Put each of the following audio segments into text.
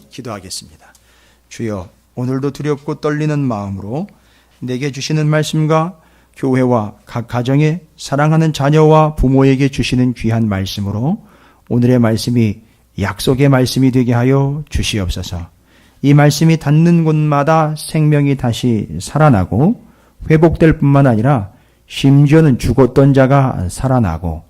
기도하겠습니다. 주여, 오늘도 두렵고 떨리는 마음으로 내게 주시는 말씀과 교회와 각 가정에 사랑하는 자녀와 부모에게 주시는 귀한 말씀으로 오늘의 말씀이 약속의 말씀이 되게 하여 주시옵소서. 이 말씀이 닿는 곳마다 생명이 다시 살아나고 회복될 뿐만 아니라 심지어는 죽었던 자가 살아나고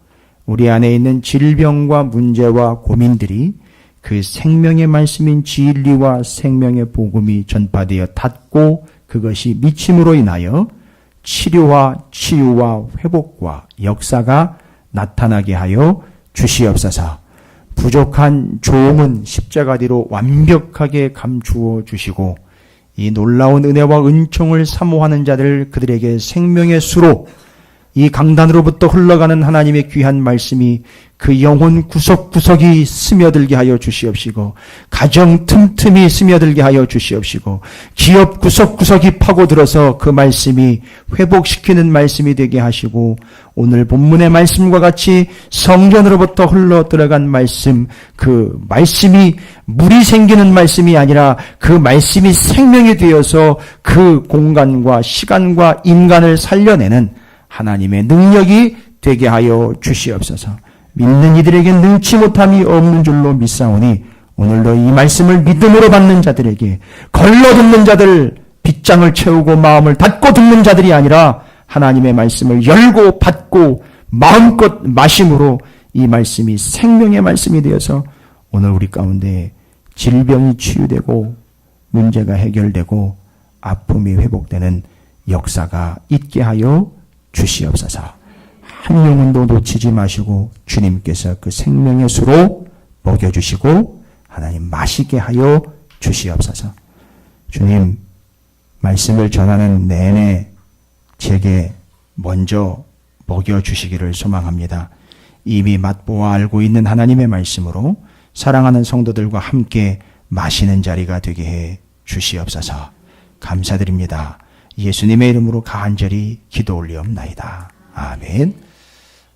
우리 안에 있는 질병과 문제와 고민들이 그 생명의 말씀인 진리와 생명의 복음이 전파되어 닿고 그것이 미침으로 인하여 치료와 치유와 회복과 역사가 나타나게 하여 주시옵소서. 부족한 종은 십자가 뒤로 완벽하게 감추어 주시고 이 놀라운 은혜와 은총을 사모하는 자들 그들에게 생명의 수로 이 강단으로부터 흘러가는 하나님의 귀한 말씀이 그 영혼 구석구석이 스며들게 하여 주시옵시고 가정 틈틈이 스며들게 하여 주시옵시고 기업 구석구석이 파고들어서 그 말씀이 회복시키는 말씀이 되게 하시고 오늘 본문의 말씀과 같이 성전으로부터 흘러 들어간 말씀, 그 말씀이 물이 생기는 말씀이 아니라 그 말씀이 생명이 되어서 그 공간과 시간과 인간을 살려내는 하나님의 능력이 되게 하여 주시옵소서. 믿는 이들에게 능치 못함이 없는 줄로 믿사오니 오늘도 이 말씀을 믿음으로 받는 자들에게 걸러 듣는 자들, 빗장을 채우고 마음을 닫고 듣는 자들이 아니라 하나님의 말씀을 열고 받고 마음껏 마심으로 이 말씀이 생명의 말씀이 되어서 오늘 우리 가운데 질병이 치유되고 문제가 해결되고 아픔이 회복되는 역사가 있게 하여 주시옵소서. 한 영혼도 놓치지 마시고 주님께서 그 생명의 수로 먹여주시고 하나님 마시게 하여 주시옵소서. 주님, 말씀을 전하는 내내 제게 먼저 먹여주시기를 소망합니다. 이미 맛보아 알고 있는 하나님의 말씀으로 사랑하는 성도들과 함께 마시는 자리가 되게 해 주시옵소서. 감사드립니다. 예수님의 이름으로 간절히 기도 올리옵나이다. 아멘.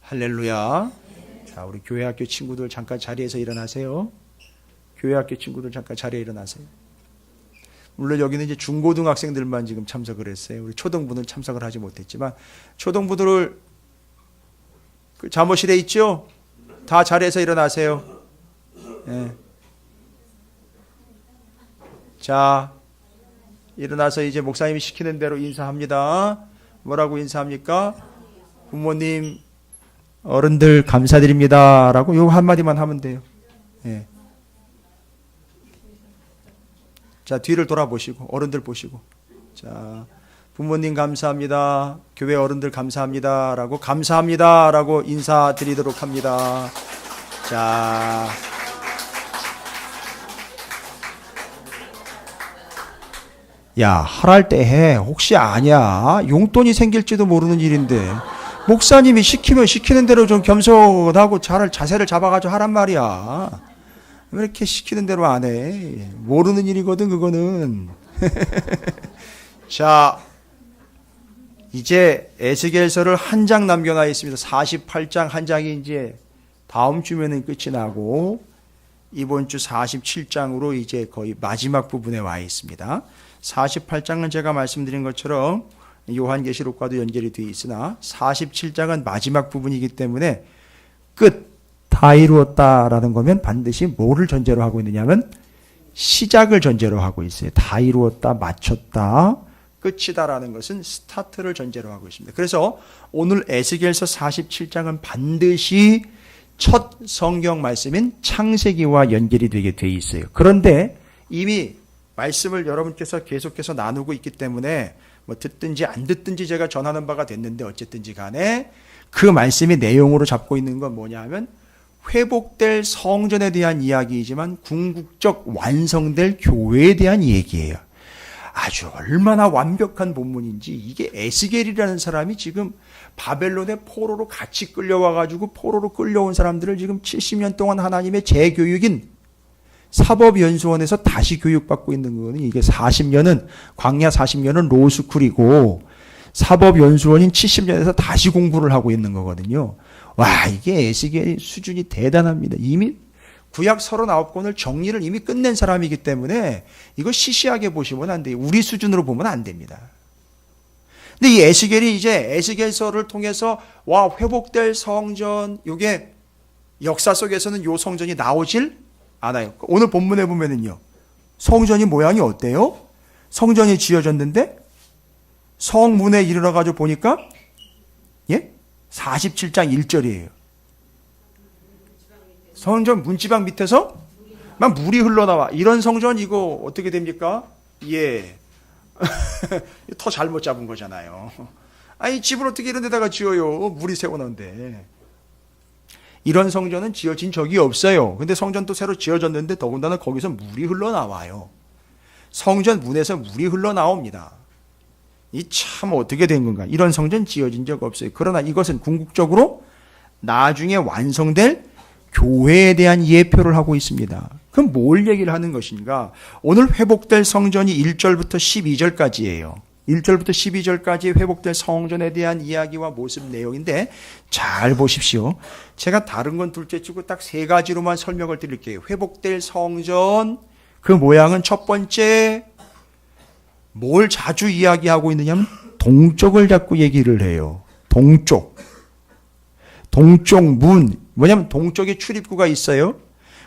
할렐루야. 자, 우리 교회학교 친구들 잠깐 자리에서 일어나세요. 교회학교 친구들 잠깐 자리에 일어나세요. 물론 여기는 이제 중고등학생들만 지금 참석을 했어요. 우리 초등부는 참석을 하지 못했지만 초등부들을 그 잠옷실에 있죠? 다 자리에서 일어나세요. 네. 자, 일어나서 이제 목사님이 시키는 대로 인사합니다. 뭐라고 인사합니까? 부모님, 어른들 감사드립니다. 라고 요 한마디만 하면 돼요. 예. 자, 뒤를 돌아보시고, 어른들 보시고. 자, 부모님 감사합니다. 교회 어른들 감사합니다. 라고 감사합니다. 라고 인사드리도록 합니다. 자. 야, 하랄 때 해. 혹시 아냐? 용돈이 생길지도 모르는 일인데 목사님이 시키면 시키는 대로 좀 겸손하고 자세를 잡아가지고 하란 말이야. 왜 이렇게 시키는 대로 안 해? 모르는 일이거든 그거는. 자, 이제 에스겔서를 한 장 남겨놔 있습니다. 48장 한 장이 이제 다음 주면은 끝이 나고 이번 주 47장으로 이제 거의 마지막 부분에 와 있습니다. 48장은 제가 말씀드린 것처럼 요한계시록과도 연결이 되어 있으나 47장은 마지막 부분이기 때문에 끝, 다 이루었다라는 거면 반드시 뭐를 전제로 하고 있느냐면 시작을 전제로 하고 있어요. 다 이루었다, 마쳤다, 끝이다라는 것은 스타트를 전제로 하고 있습니다. 그래서 오늘 에스겔서 47장은 반드시 첫 성경 말씀인 창세기와 연결이 되게 돼 있어요. 그런데 이미 말씀을 여러분께서 계속해서 나누고 있기 때문에 뭐 듣든지 안 듣든지 제가 전하는 바가 됐는데 어쨌든지 간에 그 말씀이 내용으로 잡고 있는 건 뭐냐 하면 회복될 성전에 대한 이야기이지만 궁극적 완성될 교회에 대한 얘기예요. 아주 얼마나 완벽한 본문인지 이게 에스겔이라는 사람이 지금 바벨론의 포로로 같이 끌려와가지고 포로로 끌려온 사람들을 지금 70년 동안 하나님의 재교육인 사법연수원에서 다시 교육받고 있는 거는 이게 40년은 광야 40년은 로스쿨이고 사법연수원인 70년에서 다시 공부를 하고 있는 거거든요. 와, 이게 에스겔 수준이 대단합니다. 이미 구약 39권을 정리를 이미 끝낸 사람이기 때문에 이거 시시하게 보시면 안 돼요. 우리 수준으로 보면 안 됩니다. 근데 이 에스겔이 이제 에스겔서를 통해서 회복될 성전, 이게 역사 속에서는 요 성전이 나오질 않아요. 오늘 본문에 보면은요, 성전이 모양이 어때요? 성전이 지어졌는데 성문에 이르러가지고 보니까 47장 1절이에요. 성전 문지방 밑에서 막 물이 흘러나와. 이런 성전 이거 어떻게 됩니까? 더 잘못 잡은 거잖아요. 아니, 집을 어떻게 이런 데다가 지어요? 물이 새어나오는데. 이런 성전은 지어진 적이 없어요. 근데 성전도 새로 지어졌는데 더군다나 거기서 물이 흘러나와요. 성전 문에서 물이 흘러나옵니다. 이 참 어떻게 된 건가? 이런 성전 지어진 적 없어요. 그러나 이것은 궁극적으로 나중에 완성될 교회에 대한 예표를 하고 있습니다. 그럼 뭘 얘기를 하는 것인가? 오늘 회복될 성전이 1절부터 12절까지예요. 1절부터 12절까지 회복될 성전에 대한 이야기와 모습 내용인데 잘 보십시오. 제가 다른 건 둘째치고 딱 세 가지로만 설명을 드릴게요. 회복될 성전, 그 모양은 첫 번째 뭘 자주 이야기하고 있느냐면 동쪽을 자꾸 얘기를 해요. 동쪽 문, 뭐냐면 동쪽에 출입구가 있어요.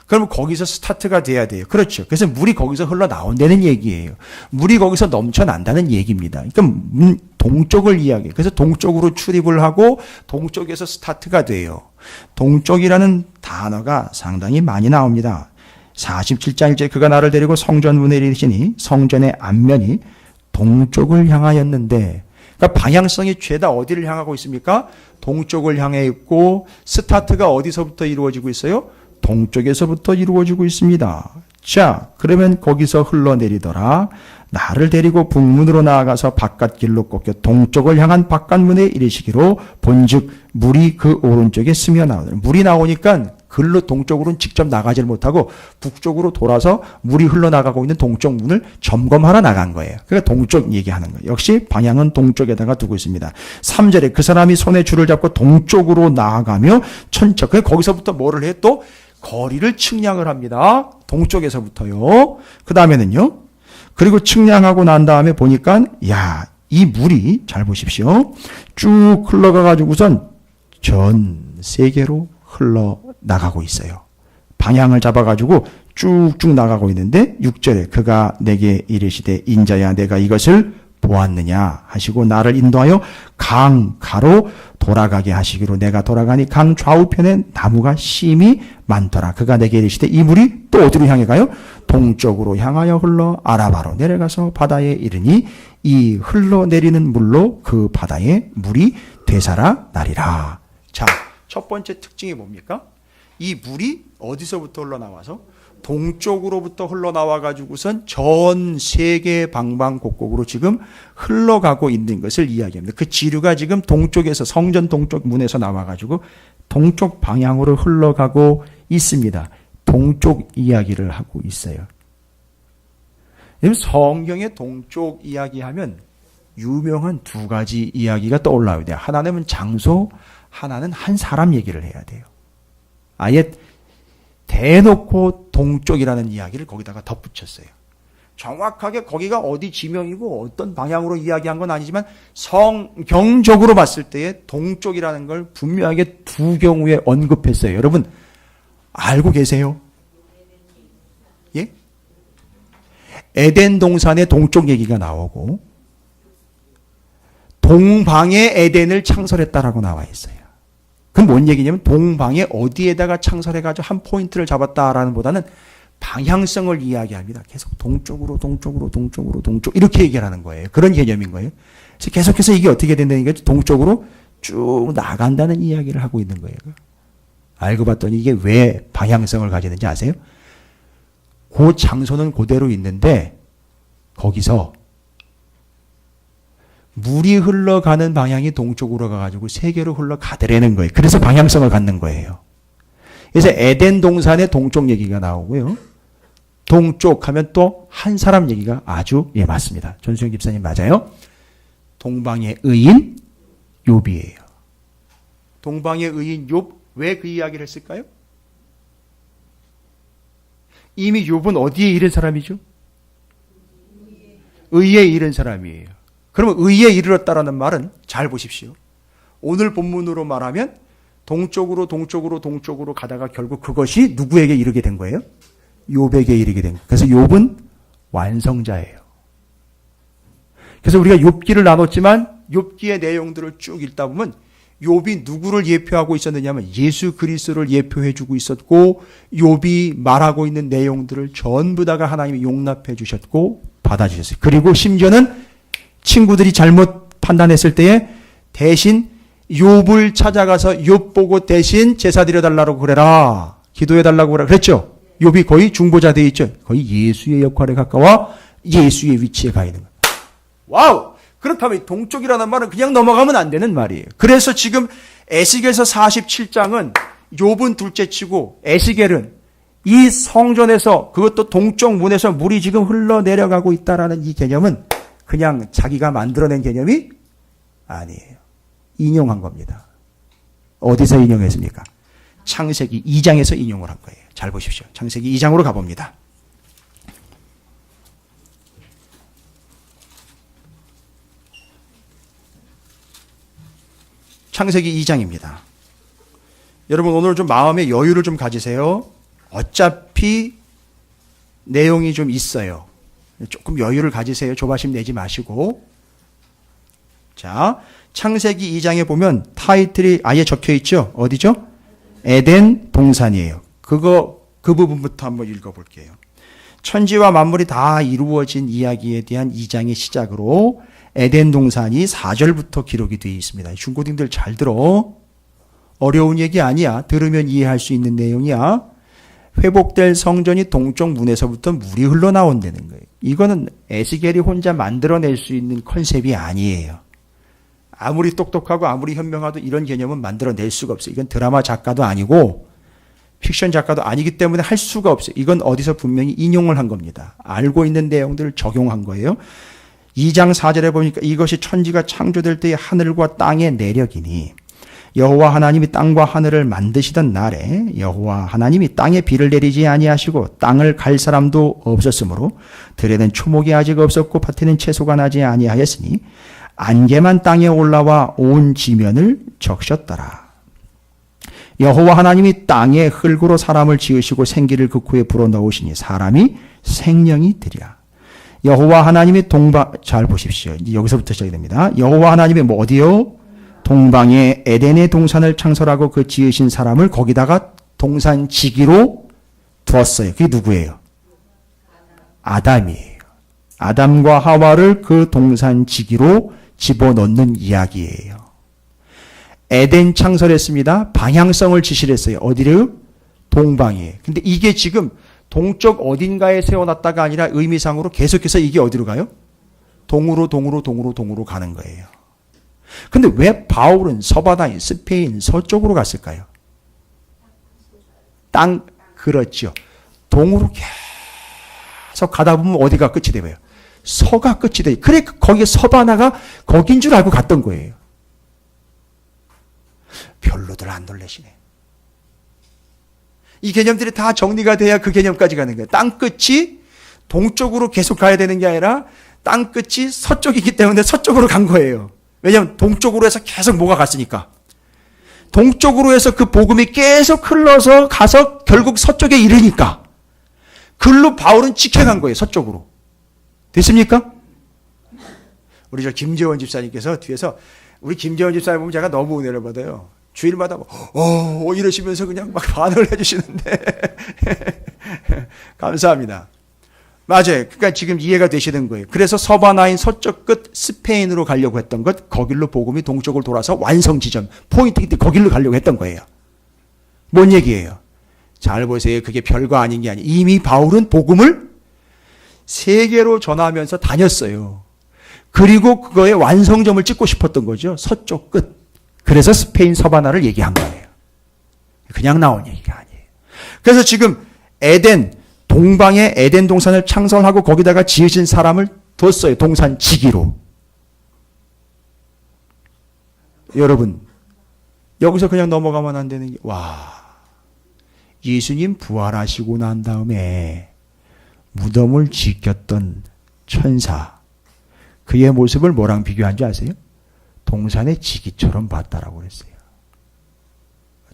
그러면 거기서 스타트가 돼야 돼요. 그렇죠. 그래서 물이 거기서 흘러나온다는 얘기예요. 물이 거기서 넘쳐난다는 얘기입니다. 그러니까 동쪽을 이야기해요. 그래서 동쪽으로 출입을 하고 동쪽에서 스타트가 돼요. 동쪽이라는 단어가 상당히 많이 나옵니다. 47장 1절 그가 나를 데리고 성전문에 이르시니 성전의 앞면이 동쪽을 향하였는데, 그러니까 방향성이 죄다 어디를 향하고 있습니까? 동쪽을 향해 있고 스타트가 어디서부터 이루어지고 있어요? 동쪽에서부터 이루어지고 있습니다. 자, 그러면 거기서 흘러내리더라. 나를 데리고 북문으로 나아가서 바깥길로 꺾여 동쪽을 향한 바깥문에 이르시기로 본즉 물이 그 오른쪽에 스며 나오더라. 물이 나오니까 글로 동쪽으로는 직접 나가질 못하고 북쪽으로 돌아서 물이 흘러나가고 있는 동쪽 문을 점검하러 나간 거예요. 그러니까 동쪽 얘기하는 거예요. 역시 방향은 동쪽에다가 두고 있습니다. 3절에 그 사람이 손에 줄을 잡고 동쪽으로 나아가며 천천히, 거기서부터 뭐를 해? 또 거리를 측량을 합니다. 동쪽에서부터요. 그 다음에는요. 그리고 측량하고 난 다음에 보니까 이 물이 잘 보십시오. 쭉 흘러가가지고선 전 세계로 흘러나가고 있어요. 방향을 잡아가지고 쭉쭉 나가고 있는데 6절에 그가 내게 이르시되 인자야 내가 이것을 보았느냐 하시고 나를 인도하여 강가로 돌아가게 하시기로 내가 돌아가니 강 좌우편에 나무가 심이 많더라. 그가 내게 이르시되 이 물이 또 어디로 향해 가요? 동쪽으로 향하여 흘러 아라바로 내려가서 바다에 이르니 이 흘러내리는 물로 그 바다에 물이 되살아나리라. 자, 첫 번째 특징이 뭡니까? 이 물이 어디서부터 흘러나와서 동쪽으로부터 흘러나와 가지고선 전 세계 방방곡곡으로 지금 흘러가고 있는 것을 이야기합니다. 그 지류가 지금 동쪽에서 성전 동쪽 문에서 나와 가지고 동쪽 방향으로 흘러가고 있습니다. 동쪽 이야기를 하고 있어요. 성경의 동쪽 이야기하면 유명한 두 가지 이야기가 떠올라야 돼요. 하나는 장소, 하나는 한 사람 얘기를 해야 돼요. 아예 대놓고 동쪽이라는 이야기를 거기다가 덧붙였어요. 정확하게 거기가 어디 지명이고 어떤 방향으로 이야기한 건 아니지만 성경적으로 봤을 때의 동쪽이라는 걸 분명하게 두 경우에 언급했어요. 여러분 알고 계세요? 예? 에덴 동산의 동쪽 얘기가 나오고 동방의 에덴을 창설했다라고 나와 있어요. 그럼 뭔 얘기냐면 동방에 어디에다가 창설해가지고 한 포인트를 잡았다라는 보다는 방향성을 이야기합니다. 계속 동쪽으로 이렇게 얘기를 하는 거예요. 그런 개념인 거예요. 그래서 계속해서 이게 어떻게 된다는 거죠? 동쪽으로 쭉 나간다는 이야기를 하고 있는 거예요. 알고 봤더니 이게 왜 방향성을 가지는지 아세요? 그 장소는 그대로 있는데 거기서 물이 흘러가는 방향이 동쪽으로 가가지고 세계로 흘러가더라는 거예요. 그래서 방향성을 갖는 거예요. 그래서 에덴 동산의 동쪽 얘기가 나오고요. 동쪽 하면 또 한 사람 얘기가 아주 맞습니다. 전수영 집사님 맞아요. 동방의 의인 욥이에요. 동방의 의인 욥, 왜 그 이야기를 했을까요? 이미 욥은 어디에 이른 사람이죠? 의에 이른 사람이에요. 그러면 의에 이르렀다라는 말은 잘 보십시오. 오늘 본문으로 말하면 동쪽으로 가다가 결국 그것이 누구에게 이르게 된 거예요? 욥에게 이르게 된 거예요. 그래서 욥은 완성자예요. 그래서 우리가 욥기를 나눴지만 욥기의 내용들을 쭉 읽다 보면 욥이 누구를 예표하고 있었느냐면 예수 그리스도를 예표해 주고 있었고, 욥이 말하고 있는 내용들을 전부 다가 하나님이 용납해 주셨고 받아주셨어요. 그리고 심지어는 친구들이 잘못 판단했을 때에 대신 욥을 찾아가서 욥 보고 대신 제사 드려달라고 그래라, 기도해달라고 그래라 그랬죠. 욥이 거의 중보자 되어 있죠. 거의 예수의 역할에 가까워 예수의 위치에 가 있는 거예요. 와우! 그렇다면 동쪽이라는 말은 그냥 넘어가면 안 되는 말이에요. 그래서 지금 에스겔서 47장은 욥은 둘째치고 에스겔은 이 성전에서, 그것도 동쪽 문에서 물이 지금 흘러내려가고 있다라는 이 개념은 그냥 자기가 만들어낸 개념이 아니에요. 인용한 겁니다. 어디서 인용했습니까? 창세기 2장에서 인용을 한 거예요. 잘 보십시오. 창세기 2장으로 가봅니다. 창세기 2장입니다. 여러분 오늘 좀 마음의 여유를 좀 가지세요. 어차피 내용이 좀 있어요. 조금 여유를 가지세요. 조바심 내지 마시고. 자, 창세기 2장에 보면 타이틀이 아예 적혀 있죠. 어디죠? 에덴 동산이에요. 그 부분부터 한번 읽어볼게요. 천지와 만물이 다 이루어진 이야기에 대한 2장의 시작으로 에덴 동산이 4절부터 기록이 되어 있습니다. 중고딩들 잘 들어. 어려운 얘기 아니야. 들으면 이해할 수 있는 내용이야. 회복될 성전이 동쪽 문에서부터 물이 흘러나온다는 거예요. 이거는 에스겔이 혼자 만들어낼 수 있는 컨셉이 아니에요. 아무리 똑똑하고 아무리 현명하도 이런 개념은 만들어낼 수가 없어요. 이건 드라마 작가도 아니고 픽션 작가도 아니기 때문에 할 수가 없어요. 이건 어디서 분명히 인용을 한 겁니다. 알고 있는 내용들을 적용한 거예요. 2장 4절에 보니까 이것이 천지가 창조될 때의 하늘과 땅의 내력이니 여호와 하나님이 땅과 하늘을 만드시던 날에 여호와 하나님이 땅에 비를 내리지 아니하시고 땅을 갈 사람도 없었으므로 들에는 초목이 아직 없었고 밭에는 채소가 나지 아니하였으니 안개만 땅에 올라와 온 지면을 적셨더라. 여호와 하나님이 땅에 흙으로 사람을 지으시고 생기를 그 코에 불어넣으시니 사람이 생명이 되리라. 여호와 하나님이 잘 보십시오. 여기서부터 시작이 됩니다. 여호와 하나님이 뭐 어디요? 동방에 에덴의 동산을 창설하고 그 지으신 사람을 거기다가 동산 지기로 두었어요. 그게 누구예요? 아담이에요. 아담과 하와를 그 동산 지기로 집어넣는 이야기예요. 에덴 창설했습니다. 방향성을 지시를 했어요. 어디래요? 동방이에요. 근데 이게 지금 동쪽 어딘가에 세워놨다가 아니라 의미상으로 계속해서 이게 어디로 가요? 동으로 가는 거예요. 근데 왜 바울은 서바다인 스페인 서쪽으로 갔을까요? 그렇죠. 동으로 계속 가다 보면 어디가 끝이 돼요? 서가 끝이 돼요. 그래 거기에 서바나가 거긴 줄 알고 갔던 거예요. 별로들 안 놀래시네. 이 개념들이 다 정리가 돼야 그 개념까지 가는 거예요. 땅 끝이 동쪽으로 계속 가야 되는 게 아니라 땅 끝이 서쪽이기 때문에 서쪽으로 간 거예요. 왜냐하면 동쪽으로 해서 계속 뭐가 갔으니까. 동쪽으로 해서 그 복음이 계속 흘러서 가서 결국 서쪽에 이르니까. 글로 바울은 지켜간 거예요. 서쪽으로. 됐습니까? 우리 저 김재원 집사님께서 뒤에서 우리 김재원 집사님 보면 제가 너무 은혜를 받아요. 주일마다 이러시면서 그냥 막 반응을 해주시는데 감사합니다. 맞아요. 그러니까 지금 이해가 되시는 거예요. 그래서 서바나인 서쪽 끝 스페인으로 가려고 했던 것, 거길로 복음이 동쪽을 돌아서 완성 지점, 포인트 거길로 가려고 했던 거예요. 뭔 얘기예요? 잘 보세요. 그게 별거 아닌 게 아니에요. 이미 바울은 복음을 세계로 전하면서 다녔어요. 그리고 그거의 완성점을 찍고 싶었던 거죠. 서쪽 끝. 그래서 스페인 서바나를 얘기한 거예요. 그냥 나온 얘기가 아니에요. 그래서 지금 동방에 에덴 동산을 창설하고 거기다가 지으신 사람을 뒀어요. 동산 지기로. 여러분, 여기서 그냥 넘어가면 안 되는 게, 예수님 부활하시고 난 다음에 무덤을 지켰던 천사, 그의 모습을 뭐랑 비교한지 아세요? 동산의 지기처럼 봤다라고 그랬어요.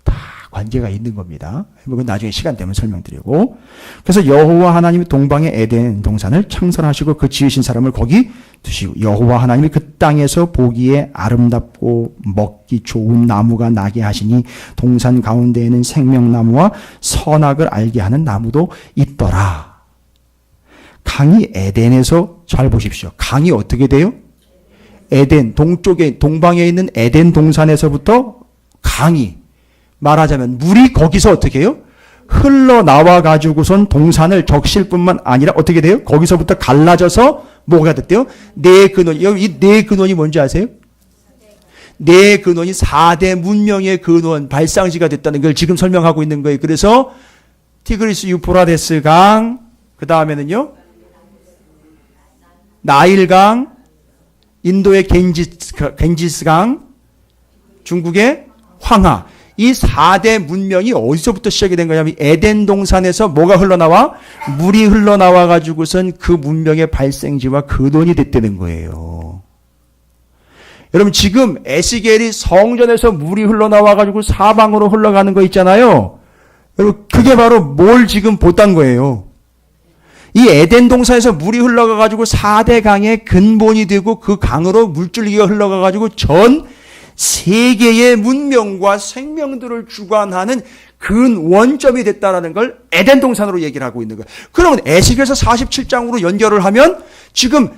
다 관계가 있는 겁니다. 그건 나중에 시간 되면 설명드리고. 그래서 여호와 하나님이 동방의 에덴 동산을 창설하시고 그 지으신 사람을 거기 두시고, 여호와 하나님이 그 땅에서 보기에 아름답고 먹기 좋은 나무가 나게 하시니 동산 가운데에는 생명나무와 선악을 알게 하는 나무도 있더라. 강이 에덴에서, 잘 보십시오. 강이 어떻게 돼요? 에덴, 동쪽에, 동방에 있는 에덴 동산에서부터 강이, 말하자면 물이 거기서 어떻게 해요? 흘러나와 가지고선 동산을 적실 뿐만 아니라 어떻게 돼요? 거기서부터 갈라져서 뭐가 됐대요? 네 근원. 이 네 근원이 뭔지 아세요? 네 근원이 4대 문명의 근원, 발상지가 됐다는 걸 지금 설명하고 있는 거예요. 그래서 티그리스 유프라데스 강, 그 다음에는요, 나일강, 인도의 겐지스강, 중국의 황하. 이 4대 문명이 어디서부터 시작이 된 거냐면 에덴 동산에서 뭐가 흘러나와? 물이 흘러나와 가지고선 그 문명의 발생지와 근원이 됐다는 거예요. 여러분, 지금 에스겔이 성전에서 물이 흘러나와 가지고 사방으로 흘러가는 거 있잖아요. 여러분, 그게 바로 뭘 지금 봤단 거예요. 이 에덴 동산에서 물이 흘러가 가지고 4대 강의 근본이 되고 그 강으로 물줄기가 흘러가 가지고 전 세계의 문명과 생명들을 주관하는 근원점이 됐다라는 걸 에덴 동산으로 얘기를 하고 있는 거예요. 그러면 에스겔서 47장으로 연결을 하면 지금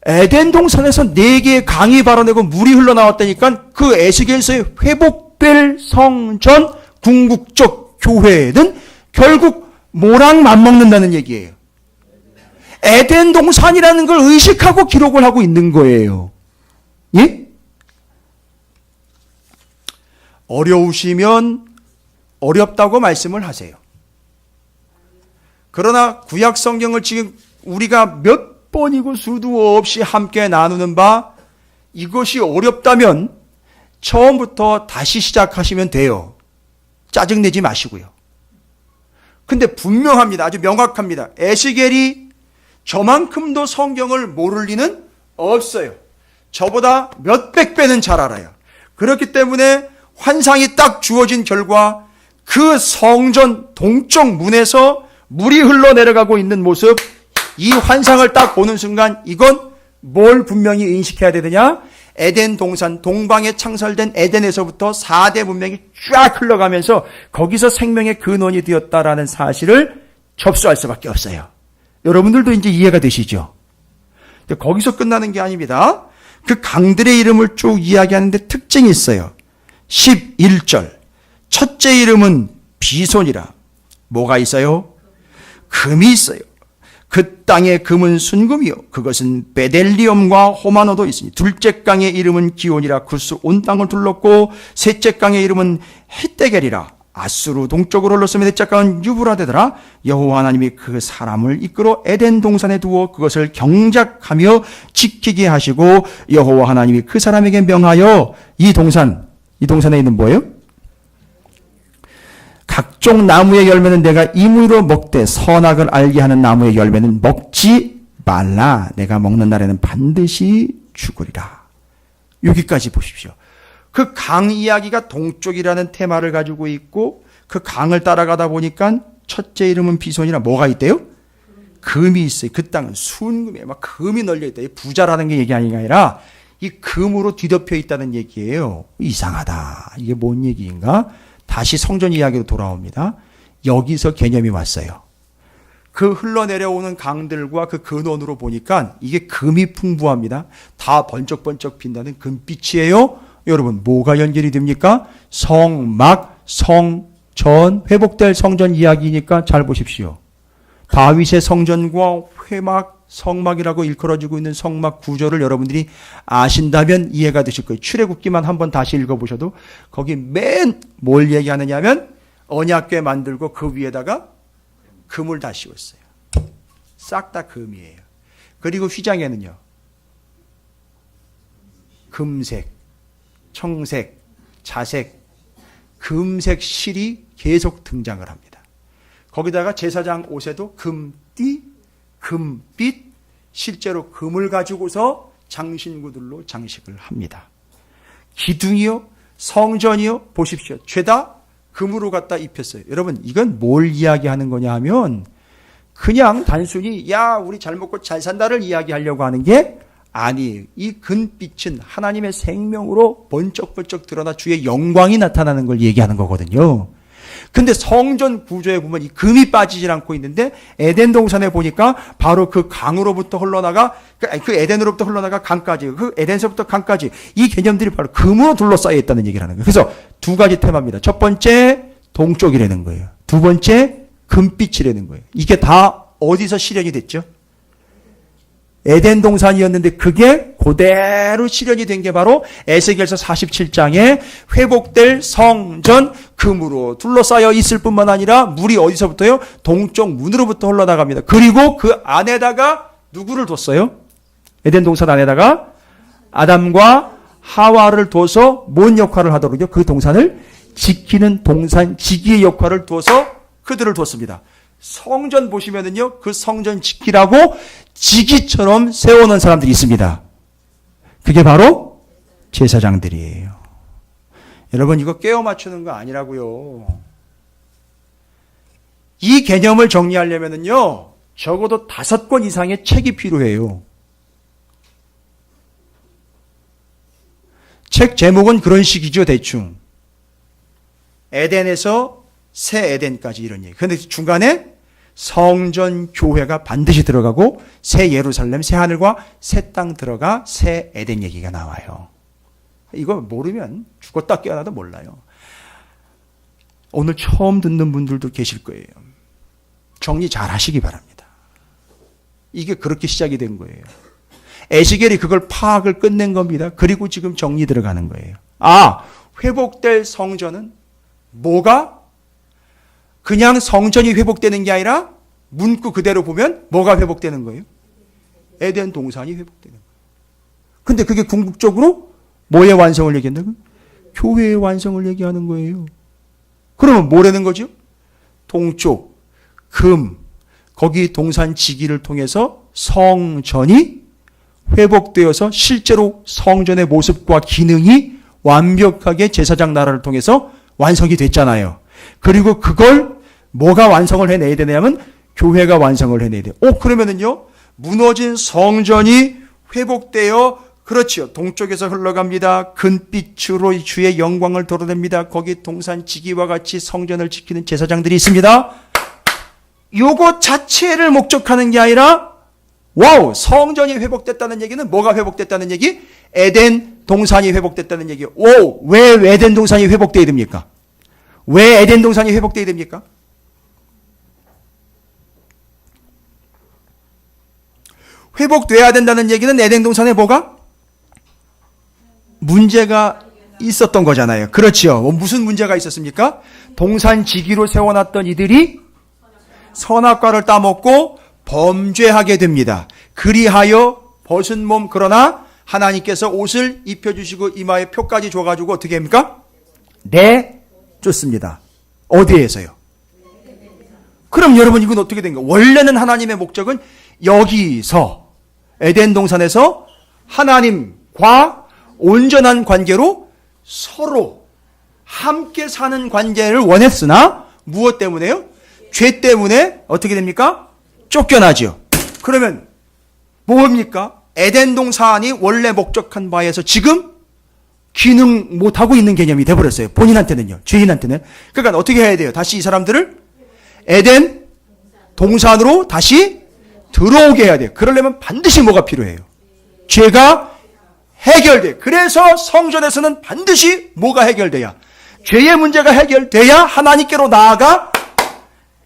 에덴 동산에서 4개의 강이 발원되고 물이 흘러나왔다니까 그 에스겔서의 회복될 성전 궁극적 교회는 결국 뭐랑 맞먹는다는 얘기예요. 에덴 동산이라는 걸 의식하고 기록을 하고 있는 거예요. 예? 어려우시면 어렵다고 말씀을 하세요. 그러나 구약 성경을 지금 우리가 몇 번이고 수도 없이 함께 나누는 바, 이것이 어렵다면 처음부터 다시 시작하시면 돼요. 짜증내지 마시고요. 근데 분명합니다. 아주 명확합니다. 에스겔이 저만큼도 성경을 모를 리는 없어요. 저보다 몇백 배는 잘 알아요. 그렇기 때문에 환상이 딱 주어진 결과 그 성전 동쪽 문에서 물이 흘러내려가고 있는 모습, 이 환상을 딱 보는 순간 이건 뭘 분명히 인식해야 되느냐? 에덴 동산, 동방에 창설된 에덴에서부터 4대 문명이 쫙 흘러가면서 거기서 생명의 근원이 되었다라는 사실을 접수할 수밖에 없어요. 여러분들도 이제 이해가 되시죠? 근데 거기서 끝나는 게 아닙니다. 그 강들의 이름을 쭉 이야기하는데 특징이 있어요. 11절. 첫째 이름은 비손이라. 뭐가 있어요? 금이 있어요. 그 땅의 금은 순금이요. 그것은 베델리엄과 호마노도 있으니. 둘째 강의 이름은 기온이라. 구스 온 땅을 둘렀고, 셋째 강의 이름은 헷데겔이라. 아수르 동쪽으로 흘렀으며 넷째 강은 유브라데더라. 여호와 하나님이 그 사람을 이끌어 에덴 동산에 두어 그것을 경작하며 지키게 하시고, 여호와 하나님이 그 사람에게 명하여 이 동산에 있는 뭐예요? 각종 나무의 열매는 내가 임의로 먹되 선악을 알게 하는 나무의 열매는 먹지 말라. 내가 먹는 날에는 반드시 죽으리라. 여기까지 보십시오. 그 강 이야기가 동쪽이라는 테마를 가지고 있고, 그 강을 따라가다 보니까 첫째 이름은 비손이라. 뭐가 있대요? 금이 있어요. 그 땅은 순금이에요. 막 금이 널려 있다. 부자라는 게 얘기 아니라 이 금으로 뒤덮여 있다는 얘기예요. 이상하다. 이게 뭔 얘기인가? 다시 성전 이야기로 돌아옵니다. 여기서 개념이 왔어요. 그 흘러내려오는 강들과 그 근원으로 보니까 이게 금이 풍부합니다. 다 번쩍번쩍 빈다는 금빛이에요. 여러분, 뭐가 연결이 됩니까? 성막, 성전, 회복될 성전 이야기니까 잘 보십시오. 다윗의 성전과 회막, 성막이라고 일컬어지고 있는 성막 구조를 여러분들이 아신다면 이해가 되실 거예요. 출애굽기만 한번 다시 읽어보셔도 거기 맨 뭘 얘기하느냐면 언약궤 만들고 그 위에다가 금을 다 씌웠어요. 싹 다 금이에요. 그리고 휘장에는요, 금색, 청색, 자색, 금색 실이 계속 등장을 합니다. 거기다가 제사장 옷에도 금띠, 금빛, 실제로 금을 가지고서 장신구들로 장식을 합니다. 기둥이요, 성전이요, 보십시오. 죄다 금으로 갖다 입혔어요. 여러분, 이건 뭘 이야기하는 거냐 하면 그냥 단순히 야 우리 잘 먹고 잘 산다를 이야기하려고 하는 게 아니에요. 이 금빛은 하나님의 생명으로 번쩍번쩍 드러나 주의 영광이 나타나는 걸 얘기하는 거거든요. 근데 성전 구조에 보면 이 금이 빠지질 않고 있는데 에덴 동산에 보니까 바로 그 강으로부터 흘러나가 그 에덴으로부터 흘러나가 강까지, 그 에덴서부터 강까지 이 개념들이 바로 금으로 둘러싸여 있다는 얘기를 하는 거예요. 그래서 두 가지 테마입니다. 첫 번째 동쪽이라는 거예요. 두 번째 금빛이라는 거예요. 이게 다 어디서 실현이 됐죠? 에덴 동산이었는데 그게 그대로 실현이 된 게 바로 에스겔서 47장에 회복될 성전, 금으로 둘러싸여 있을 뿐만 아니라 물이 어디서부터요? 동쪽 문으로부터 흘러나갑니다. 그리고 그 안에다가 누구를 뒀어요? 에덴 동산 안에다가 아담과 하와를 둬서 뭔 역할을 하도록요? 그 동산을 지키는 동산 지기의 역할을 둬서 그들을 뒀습니다. 성전 보시면은요, 그 성전 지키라고 지기처럼 세워놓은 사람들이 있습니다. 그게 바로 제사장들이에요. 여러분, 이거 깨워 맞추는 거 아니라고요. 이 개념을 정리하려면은요, 적어도 5권 이상의 책이 필요해요. 책 제목은 그런 식이죠, 대충. 에덴에서 새 에덴까지 이런 얘기. 그런데 중간에 성전 교회가 반드시 들어가고 새 예루살렘, 새 하늘과 새 땅 들어가 새 에덴 얘기가 나와요. 이거 모르면 죽었다 깨어나도 몰라요. 오늘 처음 듣는 분들도 계실 거예요. 정리 잘 하시기 바랍니다. 이게 그렇게 시작이 된 거예요. 에스겔이 그걸 파악을 끝낸 겁니다. 그리고 지금 정리 들어가는 거예요. 아, 회복될 성전은 뭐가? 그냥 성전이 회복되는 게 아니라 문구 그대로 보면 뭐가 회복되는 거예요? 에덴 동산이 회복되는 거예요. 근데 그게 궁극적으로 뭐의 완성을 얘기한다고요? 교회의 완성을 얘기하는 거예요. 그러면 뭐라는 거죠? 동쪽, 금, 거기 동산 지기를 통해서 성전이 회복되어서 실제로 성전의 모습과 기능이 완벽하게 제사장 나라를 통해서 완성이 됐잖아요. 그리고 그걸 뭐가 완성을 해내야 되냐면 교회가 완성을 해내야 돼요. 그러면은요, 무너진 성전이 회복되어, 그렇지요, 동쪽에서 흘러갑니다. 금빛으로 주의 영광을 드러냅니다. 거기 동산 지기와 같이 성전을 지키는 제사장들이 있습니다. 요거 자체를 목적하는 게 아니라, 와우, 성전이 회복됐다는 얘기는 뭐가 회복됐다는 얘기? 에덴 동산이 회복됐다는 얘기. 왜 에덴 동산이 회복돼야 됩니까? 왜 에덴 동산이 회복돼야 됩니까? 회복돼야 된다는 얘기는 에덴 동산에 뭐가? 문제가 있었던 거잖아요. 그렇지요. 무슨 문제가 있었습니까? 동산 지기로 세워놨던 이들이 선악과를 따먹고 범죄하게 됩니다. 그리하여 벗은 몸, 그러나 하나님께서 옷을 입혀주시고 이마에 표까지 줘가지고 어떻게 합니까? 쫓습니다. 어디에서요? 그럼 여러분, 이건 어떻게 된 거예요? 원래는 하나님의 목적은 여기서 에덴 동산에서 하나님과 온전한 관계로 서로 함께 사는 관계를 원했으나 무엇 때문에요? 죄 때문에 어떻게 됩니까? 쫓겨나죠. 그러면 뭡니까? 에덴 동산이 원래 목적한 바에서 지금 기능 못하고 있는 개념이 돼버렸어요. 본인한테는요. 죄인한테는. 그러니까 어떻게 해야 돼요? 다시 이 사람들을 에덴 동산으로 다시 들어오게 해야 돼요. 그러려면 반드시 뭐가 필요해요? 죄가 해결돼요. 그래서 성전에서는 반드시 뭐가 해결돼야? 죄의 문제가 해결돼야 하나님께로 나아가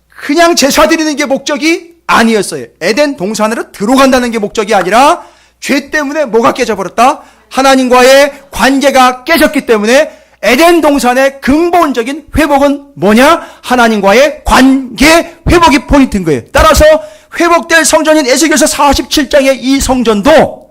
그냥 제사 드리는 게 목적이 아니었어요. 에덴 동산으로 들어간다는 게 목적이 아니라 죄 때문에 뭐가 깨져버렸다? 하나님과의 관계가 깨졌기 때문에 에덴 동산의 근본적인 회복은 뭐냐? 하나님과의 관계 회복이 포인트인 거예요. 따라서 회복될 성전인 에스겔서 47장의 이 성전도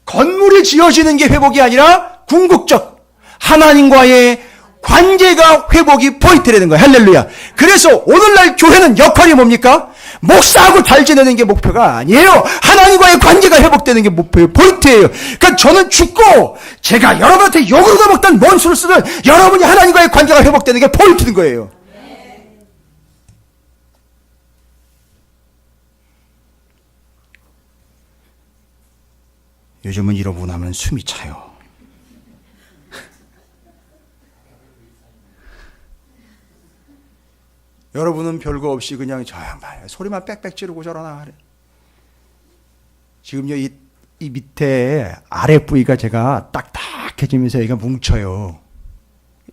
건물이 지어지는 게 회복이 아니라 궁극적 하나님과의 관계가 회복이 포인트라는 거예요. 할렐루야. 그래서 오늘날 교회는 역할이 뭡니까? 목사하고 잘 지내는 게 목표가 아니에요. 하나님과의 관계가 회복되는 게 목표예요. 포인트예요. 그러니까 저는 죽고 제가 여러분한테 욕을 얻어먹던 뭔 수를 쓰든 여러분이 하나님과의 관계가 회복되는 게 포인트인 거예요. 요즘은 이러고 나면 숨이 차요. 여러분은 별거 없이 그냥 저 양반 소리만 빽빽 지르고 저러나. 지금요 이 밑에 아래 부위가 제가 딱딱해지면서 여기가 뭉쳐요.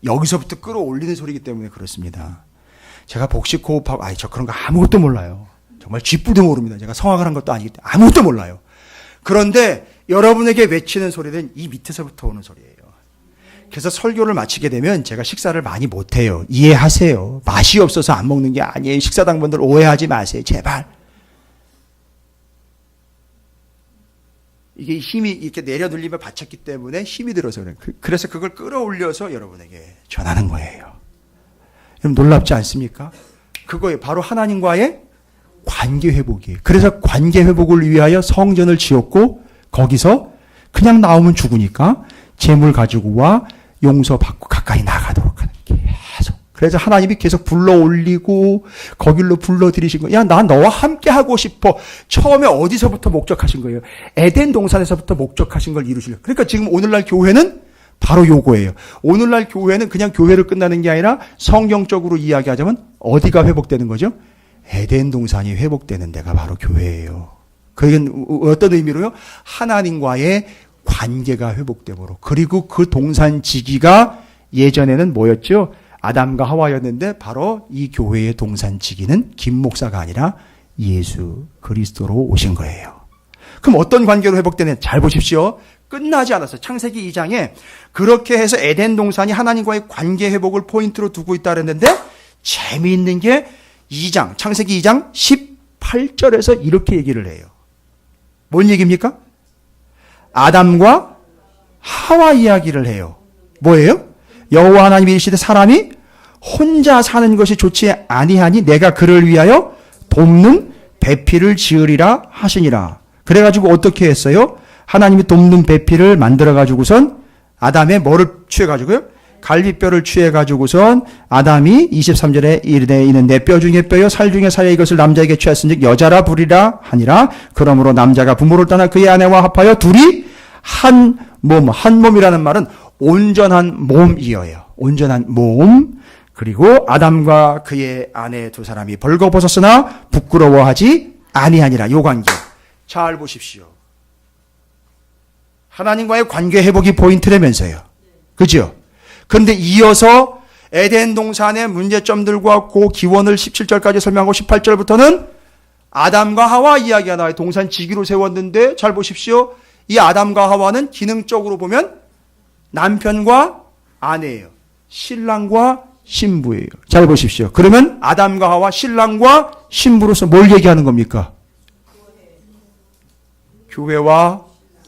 여기서부터 끌어올리는 소리이기 때문에 그렇습니다. 제가 복식 호흡하고 저 그런 거 아무것도 몰라요. 정말 쥐뿔도 모릅니다. 제가 성악을 한 것도 아니기 때문에 아무것도 몰라요. 그런데 여러분에게 외치는 소리는 이 밑에서부터 오는 소리예요. 그래서 설교를 마치게 되면 제가 식사를 많이 못해요. 이해하세요. 맛이 없어서 안 먹는 게 아니에요. 식사당분들 오해하지 마세요. 제발. 이게 힘이 이렇게 내려눌리면 받쳤기 때문에 힘이 들어서 그래요. 그래서 그걸 끌어올려서 여러분에게 전하는 거예요. 여러분 놀랍지 않습니까? 그거예요. 바로 하나님과의 관계 회복이에요. 그래서 관계 회복을 위하여 성전을 지었고 거기서 그냥 나오면 죽으니까 재물 가지고 와 용서받고 가까이 나가도록 하는 계속. 그래서 하나님이 계속 불러 올리고 거길로 불러들이신 거예요. 야, 나 너와 함께 하고 싶어. 처음에 어디서부터 목적하신 거예요? 에덴 동산에서부터 목적하신 걸 이루시려고. 그러니까 지금 오늘날 교회는 바로 요거예요. 오늘날 교회는 그냥 교회를 끝나는 게 아니라 성경적으로 이야기하자면 어디가 회복되는 거죠? 에덴 동산이 회복되는 데가 바로 교회예요. 그게 어떤 의미로요? 하나님과의 관계가 회복되므로. 그리고 그 동산지기가 예전에는 뭐였죠? 아담과 하와였는데 바로 이 교회의 동산지기는 김 목사가 아니라 예수 그리스도로 오신 거예요. 그럼 어떤 관계로 회복되냐? 잘 보십시오. 끝나지 않았어요. 창세기 2장에 그렇게 해서 에덴 동산이 하나님과의 관계 회복을 포인트로 두고 있다 그랬는데 재미있는 게 2장, 창세기 2장 18절에서 이렇게 얘기를 해요. 뭔 얘기입니까? 아담과 하와 이야기를 해요. 뭐예요? 여호와 하나님이 이르시되 사람이 혼자 사는 것이 좋지 아니하니 내가 그를 위하여 돕는 배필을 지으리라 하시니라. 그래가지고 어떻게 했어요? 하나님이 돕는 배필을 만들어가지고선 아담의 뭐를 취해가지고요? 갈비뼈를 취해가지고선 아담이 23절에 이르되 이는 내 뼈 중에 뼈요 살 중에 살여 이것을 남자에게 취하였은즉 여자라 부리라 하니라. 그러므로 남자가 부모를 떠나 그의 아내와 합하여 둘이 한 몸, 한 몸이라는 말은 온전한 몸이어요. 온전한 몸. 그리고 아담과 그의 아내 두 사람이 벌거벗었으나 부끄러워하지 아니하니라. 요 관계 잘 보십시오. 하나님과의 관계 회복이 포인트라면서요. 그죠? 그런데 이어서 에덴 동산의 문제점들과 그 기원을 17절까지 설명하고 18절부터는 아담과 하와 이야기가 나와요. 동산 지기로 세웠는데 잘 보십시오. 이 아담과 하와는 기능적으로 보면 남편과 아내예요. 신랑과 신부예요. 잘 보십시오. 그러면 아담과 하와 신랑과 신부로서 뭘 얘기하는 겁니까? 교회와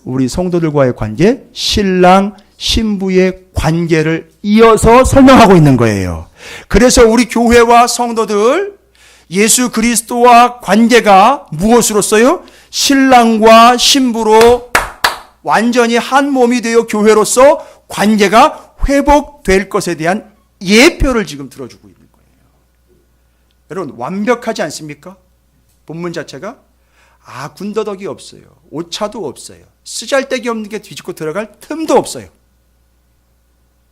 우리 성도들과의 관계, 신랑, 신부의 관계를 이어서 설명하고 있는 거예요. 그래서 우리 교회와 성도들, 예수 그리스도와 관계가 무엇으로써요? 신랑과 신부로 완전히 한 몸이 되어 교회로서 관계가 회복될 것에 대한 예표를 지금 들어주고 있는 거예요. 여러분, 완벽하지 않습니까? 본문 자체가? 군더더기 없어요. 오차도 없어요. 쓰잘데기 없는 게 뒤집고 들어갈 틈도 없어요.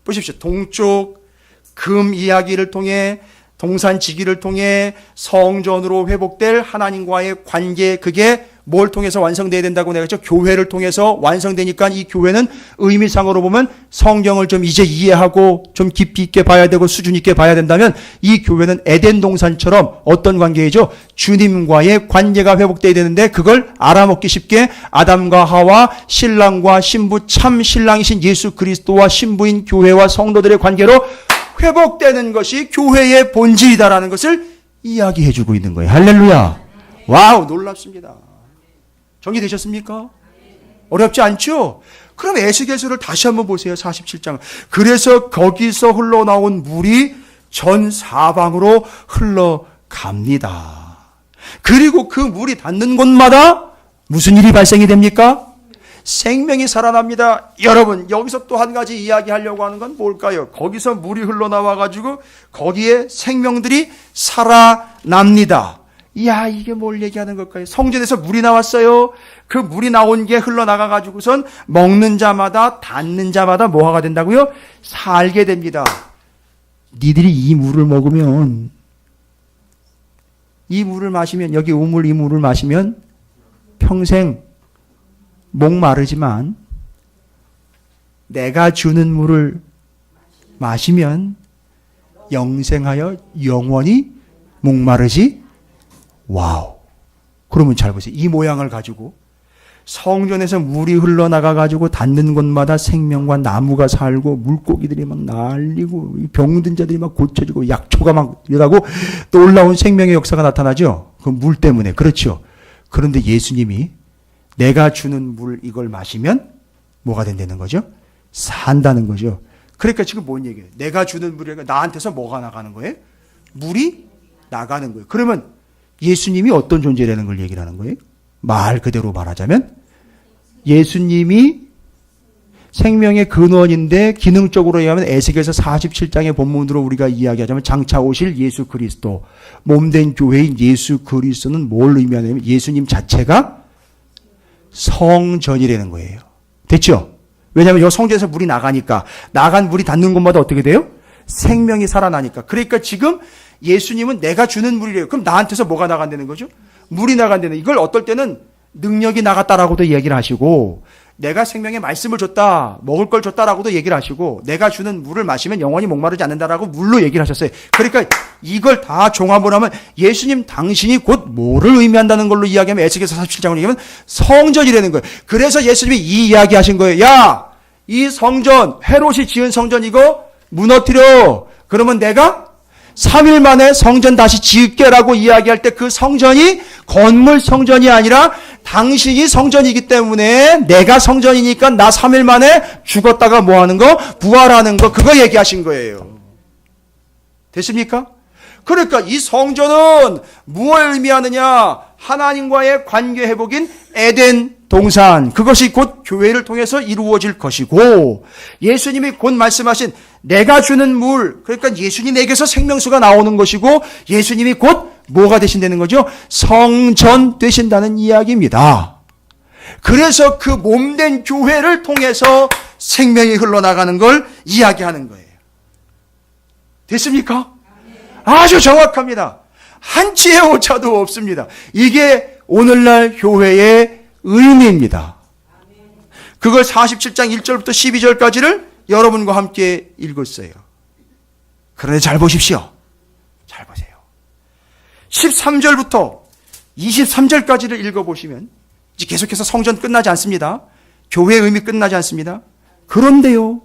보십시오. 동쪽 금 이야기를 통해 동산지기를 통해 성전으로 회복될 하나님과의 관계, 그게 뭘 통해서 완성돼야 된다고 내가 했죠? 교회를 통해서 완성되니까 이 교회는 의미상으로 보면 성경을 좀 이제 이해하고 좀 깊이 있게 봐야 되고 수준 있게 봐야 된다면 이 교회는 에덴 동산처럼 어떤 관계이죠? 주님과의 관계가 회복돼야 되는데 그걸 알아먹기 쉽게 아담과 하와, 신랑과 신부, 참 신랑이신 예수 그리스도와 신부인 교회와 성도들의 관계로 회복되는 것이 교회의 본질이다라는 것을 이야기해주고 있는 거예요. 할렐루야. 와우, 놀랍습니다. 정리되셨습니까? 어렵지 않죠? 그럼 에스겔서를 다시 한번 보세요. 47장. 그래서 거기서 흘러나온 물이 전 사방으로 흘러갑니다. 그리고 그 물이 닿는 곳마다 무슨 일이 발생이 됩니까? 생명이 살아납니다. 여러분, 여기서 또 한 가지 이야기하려고 하는 건 뭘까요? 거기서 물이 흘러나와가지고 거기에 생명들이 살아납니다. 이야, 이게 뭘 얘기하는 걸까요? 성전에서 물이 나왔어요. 그 물이 나온 게 흘러나가가지고선 먹는 자마다 닿는 자마다 뭐가 된다고요? 살게 됩니다. 니들이 이 물을 먹으면, 이 물을 마시면, 여기 우물 이 물을 마시면 평생 목마르지만 내가 주는 물을 마시면 영생하여 영원히 목마르지. 와우. 그러면 잘 보세요. 이 모양을 가지고 성전에서 물이 흘러나가가지고 닿는 곳마다 생명과 나무가 살고 물고기들이 막 날리고 병든 자들이 막 고쳐지고 약초가 막 일어나고 또 올라온 생명의 역사가 나타나죠. 그 물 때문에. 그렇죠. 그런데 예수님이 내가 주는 물 이걸 마시면 뭐가 된다는 거죠? 산다는 거죠. 그러니까 지금 뭔 얘기예요? 내가 주는 물이 나한테서 뭐가 나가는 거예요? 물이 나가는 거예요. 그러면 예수님이 어떤 존재라는 걸 얘기를 하는 거예요? 말 그대로 말하자면 예수님이 생명의 근원인데 기능적으로 얘기하면 에스겔서 47장의 본문으로 우리가 이야기하자면 장차 오실 예수 그리스도, 몸된 교회인 예수 그리스도는 뭘 의미하냐면 예수님 자체가 성전이라는 거예요. 됐죠? 왜냐하면 이 성전에서 물이 나가니까 나간 물이 닿는 곳마다 어떻게 돼요? 생명이 살아나니까. 그러니까 지금 예수님은 내가 주는 물이래요. 그럼 나한테서 뭐가 나간다는 거죠? 물이 나간다는. 이걸 어떨 때는 능력이 나갔다라고도 얘기를 하시고 내가 생명의 말씀을 줬다, 먹을 걸 줬다라고도 얘기를 하시고 내가 주는 물을 마시면 영원히 목마르지 않는다라고 물로 얘기를 하셨어요. 그러니까 이걸 다 종합을 하면 예수님 당신이 곧 뭐를 의미한다는 걸로 이야기하면 에스겔서 47장으로 얘기하면 성전이라는 거예요. 그래서 예수님이 이 이야기 하신 거예요. 야, 이 성전, 헤롯이 지은 성전 이거 무너뜨려. 그러면 내가 3일 만에 성전 다시 지을게라고 이야기할 때 그 성전이 건물 성전이 아니라 당신이 성전이기 때문에 내가 성전이니까 나 3일 만에 죽었다가 뭐 하는 거? 부활하는 거. 그거 얘기하신 거예요. 됐습니까? 그러니까 이 성전은 무엇을 의미하느냐? 하나님과의 관계 회복인 에덴 동산. 그것이 곧 교회를 통해서 이루어질 것이고 예수님이 곧 말씀하신 내가 주는 물. 그러니까 예수님에게서 생명수가 나오는 것이고 예수님이 곧 뭐가 되신다는 거죠? 성전 되신다는 이야기입니다. 그래서 그 몸된 교회를 통해서 생명이 흘러나가는 걸 이야기하는 거예요. 됐습니까? 아주 정확합니다. 한치의 오차도 없습니다. 이게 오늘날 교회의 의미입니다. 그걸 47장 1절부터 12절까지를 여러분과 함께 읽었어요. 그런데 잘 보십시오. 잘 보세요. 13절부터 23절까지를 읽어보시면 이제 계속해서 성전 끝나지 않습니다. 교회의 의미 끝나지 않습니다. 그런데요.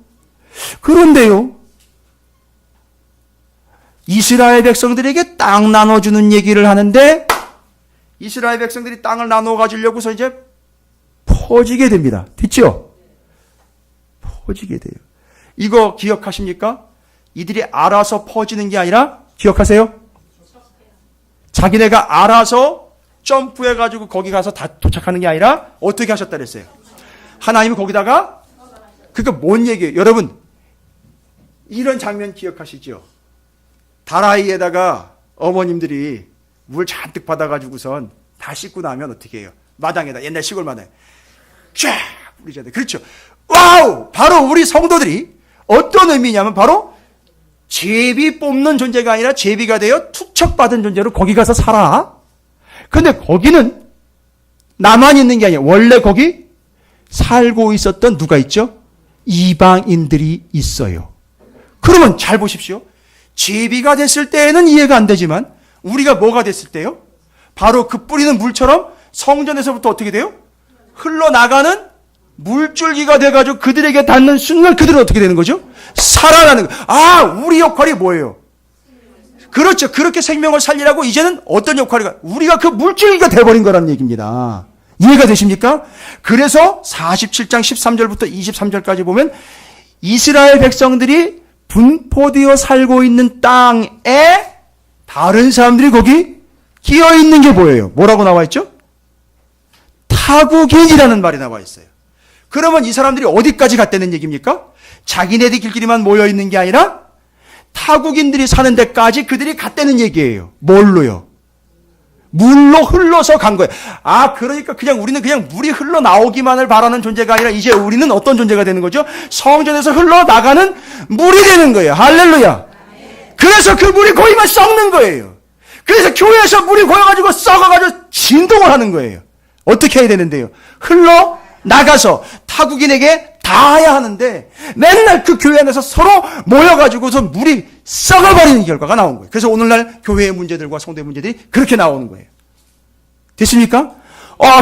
이스라엘 백성들에게 땅 나눠주는 얘기를 하는데 이스라엘 백성들이 땅을 나눠 가지려고서 이제 퍼지게 됩니다. 됐죠? 퍼지게 돼요. 이거 기억하십니까? 이들이 알아서 퍼지는 게 아니라 기억하세요? 자기네가 알아서 점프해가지고 거기 가서 다 도착하는 게 아니라 어떻게 하셨다 그랬어요? 하나님이 거기다가 그러니까 뭔 얘기예요? 여러분 이런 장면 기억하시죠? 다라이에다가 어머님들이 물 잔뜩 받아가지고선 다 씻고 나면 어떻게 해요? 마당에다 옛날 시골 마당에 쫙 뿌리잖아요. 그렇죠? 와우! 바로 우리 성도들이 어떤 의미냐면 바로 제비 뽑는 존재가 아니라 제비가 되어 투척받은 존재로 거기 가서 살아. 근데 거기는 나만 있는 게 아니야. 원래 거기 살고 있었던 누가 있죠? 이방인들이 있어요. 그러면 잘 보십시오. 제비가 됐을 때에는 이해가 안 되지만 우리가 뭐가 됐을 때요? 바로 그 뿌리는 물처럼 성전에서부터 어떻게 돼요? 흘러나가는 물줄기가 돼가지고 그들에게 닿는 순간 그들은 어떻게 되는 거죠? 살아나는 거. 아, 우리 역할이 뭐예요? 그렇죠. 그렇게 생명을 살리라고 이제는 어떤 역할이 우리가 그 물줄기가 돼버린 거라는 얘기입니다. 이해가 되십니까? 그래서 47장 13절부터 23절까지 보면 이스라엘 백성들이 분포되어 살고 있는 땅에 다른 사람들이 거기 끼어 있는 게 보여요. 뭐라고 나와 있죠? 타국인이라는 말이 나와 있어요. 그러면 이 사람들이 어디까지 갔다는 얘기입니까? 자기네들끼리만 모여 있는 게 아니라 타국인들이 사는 데까지 그들이 갔다는 얘기예요. 뭘로요? 물로 흘러서 간 거예요. 그러니까 우리는 그냥 물이 흘러나오기만을 바라는 존재가 아니라 이제 우리는 어떤 존재가 되는 거죠? 성전에서 흘러나가는 물이 되는 거예요. 할렐루야. 그래서 그 물이 고이면 썩는 거예요. 그래서 교회에서 물이 고여가지고 썩어가지고 진동을 하는 거예요. 어떻게 해야 되는데요? 흘러나가서 타국인에게 닿아야 하는데 맨날 그 교회 안에서 서로 모여가지고서 물이 썩어버리는 결과가 나온 거예요. 그래서 오늘날 교회의 문제들과 성도의 문제들이 그렇게 나오는 거예요. 됐습니까?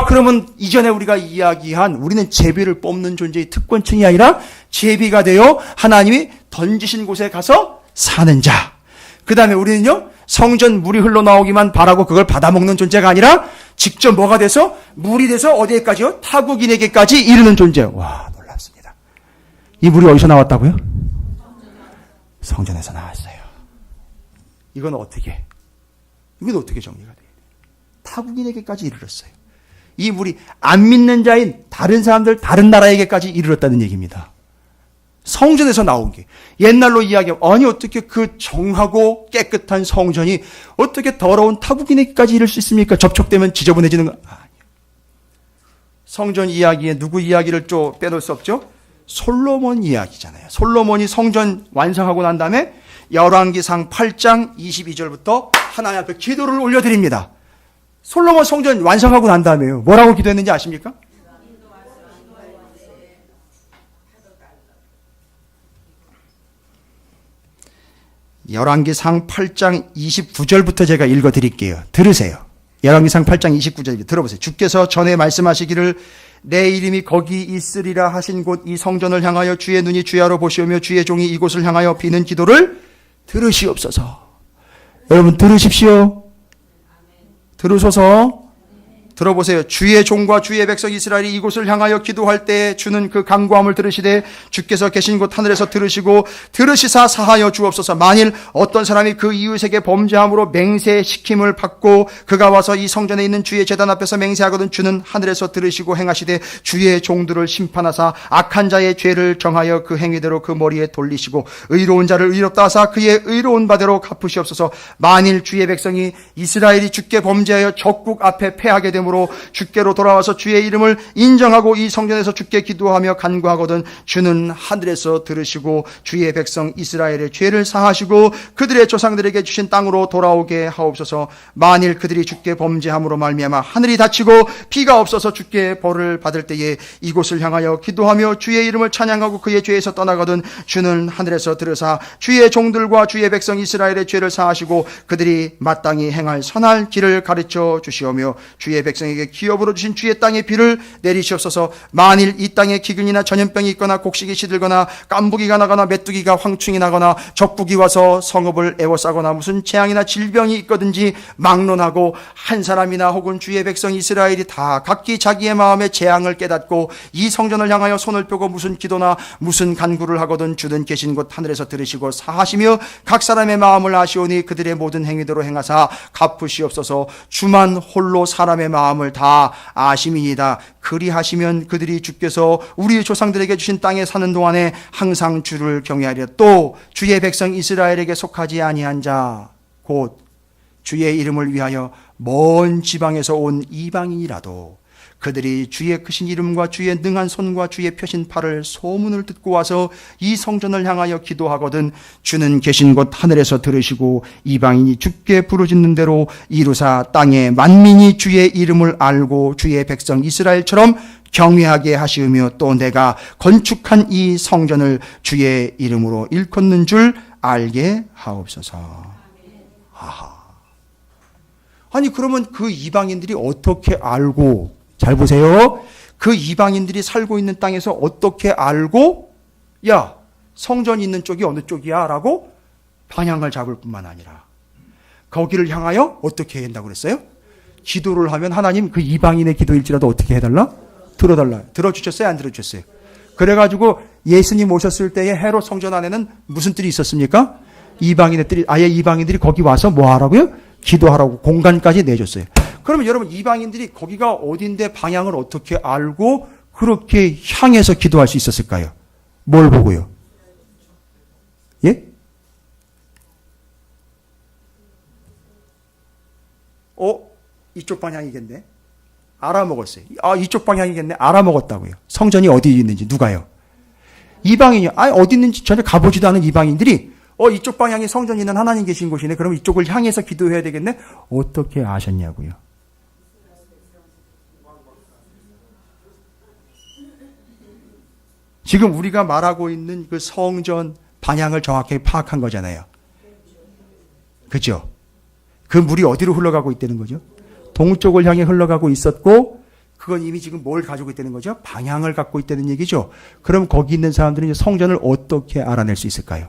그러면 이전에 우리가 이야기한 우리는 제비를 뽑는 존재의 특권층이 아니라 제비가 되어 하나님이 던지신 곳에 가서 사는 자. 그 다음에 우리는요, 성전 물이 흘러나오기만 바라고 그걸 받아먹는 존재가 아니라 직접 뭐가 돼서 물이 돼서 어디에까지요? 타국인에게까지 이르는 존재. 와, 놀랍습니다. 이 물이 어디서 나왔다고요? 성전에서 나왔어요. 이건 어떻게 정리가 돼요? 타국인에게까지 이르렀어요. 이 물이 안 믿는 자인 다른 사람들, 다른 나라에게까지 이르렀다는 얘기입니다. 성전에서 나온 게. 옛날로 이야기하면 아니 어떻게 그 정하고 깨끗한 성전이 어떻게 더러운 타국인에게까지 이를 수 있습니까? 접촉되면 지저분해지는 거 아니에요. 성전 이야기에 누구 이야기를 좀 빼놓을 수 없죠? 솔로몬 이야기잖아요. 솔로몬이 성전 완성하고 난 다음에 열왕기상 8장 22절부터 하나님 앞에 기도를 올려드립니다. 솔로몬 성전 완성하고 난 다음에요. 뭐라고 기도했는지 아십니까? 열왕기상 8장 29절부터 제가 읽어드릴게요. 들으세요. 열왕기상 8장 29절 들어보세요. 주께서 전에 말씀하시기를 내 이름이 거기 있으리라 하신 곳 이 성전을 향하여 주의 눈이 주야로 보시오며 주의 종이 이곳을 향하여 비는 기도를 들으시옵소서. 여러분 들으십시오. 들으소서. 들어보세요. 주의 종과 주의 백성 이스라엘이 이곳을 향하여 기도할 때 주는 그 간구함을 들으시되 주께서 계신 곳 하늘에서 들으시고 들으시사 사하여 주옵소서. 만일 어떤 사람이 그 이웃에게 범죄함으로 맹세시킴을 받고 그가 와서 이 성전에 있는 주의 제단 앞에서 맹세하거든 주는 하늘에서 들으시고 행하시되 주의 종들을 심판하사 악한 자의 죄를 정하여 그 행위대로 그 머리에 돌리시고 의로운 자를 의롭다 하사 그의 의로운 바대로 갚으시옵소서. 만일 주의 백성이 이스라엘이 주께 범죄하여 적국 앞에 패하게 되므로 주께로 돌아와서 주의 이름을 인정하고 이 성전에서 주께 기도하며 간구하거든 주는 하늘에서 들으시고 주의 백성 이스라엘의 죄를 사하시고 그들의 조상들에게 주신 땅으로 돌아오게 하옵소서. 만일 그들이 주께 범죄함으로 말미암아 하늘이 닫히고 비가 없어서 주께 벌을 받을 때에 이곳을 향하여 기도하며 주의 이름을 찬양하고 그의 죄에서 떠나거든 주는 하늘에서 들으사 주의 종들과 주의 백성 이스라엘의 죄를 사하시고 그들이 마땅히 행할 선할 길을 가르쳐 주시오며 주의 백성에게 기업으로 주신 주의 땅에 비를 내리시옵소서. 만일 이 땅에 기근이나 전염병이 있거나 곡식이 시들거나 깐부기가 나거나 메뚜기가 황충이 나거나 적국이 와서 성읍을 에워싸거나 무슨 재앙이나 질병이 있거든지 막론하고 한 사람이나 혹은 주의 백성 이스라엘이 다 각기 자기의 마음의 재앙을 깨닫고 이 성전을 향하여 손을 펴고 무슨 기도나 무슨 간구를 하거든 주는 계신 곳 하늘에서 들으시고 사하시며 각 사람의 마음을 아시오니 그들의 모든 행위대로 행하사 갚으시옵소서. 주만 홀로 사람의 마음을 다 아심이니이다. 그리하시면 그들이 주께서 우리 조상들에게 주신 땅에 사는 동안에 항상 주를 경외하리라. 또 주의 백성 이스라엘에게 속하지 아니한 자 곧 주의 이름을 위하여 먼 지방에서 온 이방인이라도 그들이 주의 크신 이름과 주의 능한 손과 주의 펴신 팔을 소문을 듣고 와서 이 성전을 향하여 기도하거든 주는 계신 곳 하늘에서 들으시고 이방인이 주께 부르짖는 대로 이루사 땅에 만민이 주의 이름을 알고 주의 백성 이스라엘처럼 경외하게 하시으며 또 내가 건축한 이 성전을 주의 이름으로 일컫는 줄 알게 하옵소서. 아니 그러면 그 이방인들이 어떻게 알고, 잘 보세요. 그 이방인들이 살고 있는 땅에서 어떻게 알고 야 성전이 있는 쪽이 어느 쪽이야 라고 방향을 잡을 뿐만 아니라 거기를 향하여 어떻게 해야 한다고 그랬어요? 기도를 하면 하나님 그 이방인의 기도일지라도 어떻게 해달라? 들어달라. 들어주셨어요? 안 들어주셨어요? 그래가지고 예수님 오셨을 때에 헤롯 성전 안에는 무슨 뜰이 있었습니까? 이방인의 뜰이, 아예 이방인들이 거기 와서 뭐 하라고요? 기도하라고 공간까지 내줬어요. 그러면 여러분 이방인들이 거기가 어딘데 방향을 어떻게 알고 그렇게 향해서 기도할 수 있었을까요? 뭘 보고요? 예? 이쪽 방향이겠네. 알아먹었어요. 이쪽 방향이겠네. 알아먹었다고요. 성전이 어디 있는지 누가요? 이방인이요. 어디 있는지 전혀 가보지도 않은 이방인들이 이쪽 방향이 성전이 있는 하나님 계신 곳이네. 그럼 이쪽을 향해서 기도해야 되겠네. 어떻게 아셨냐고요? 지금 우리가 말하고 있는 그 성전 방향을 정확하게 파악한 거잖아요. 그죠? 그 물이 어디로 흘러가고 있다는 거죠? 동쪽을 향해 흘러가고 있었고 그건 이미 지금 뭘 가지고 있다는 거죠? 방향을 갖고 있다는 얘기죠. 그럼 거기 있는 사람들은 성전을 어떻게 알아낼 수 있을까요?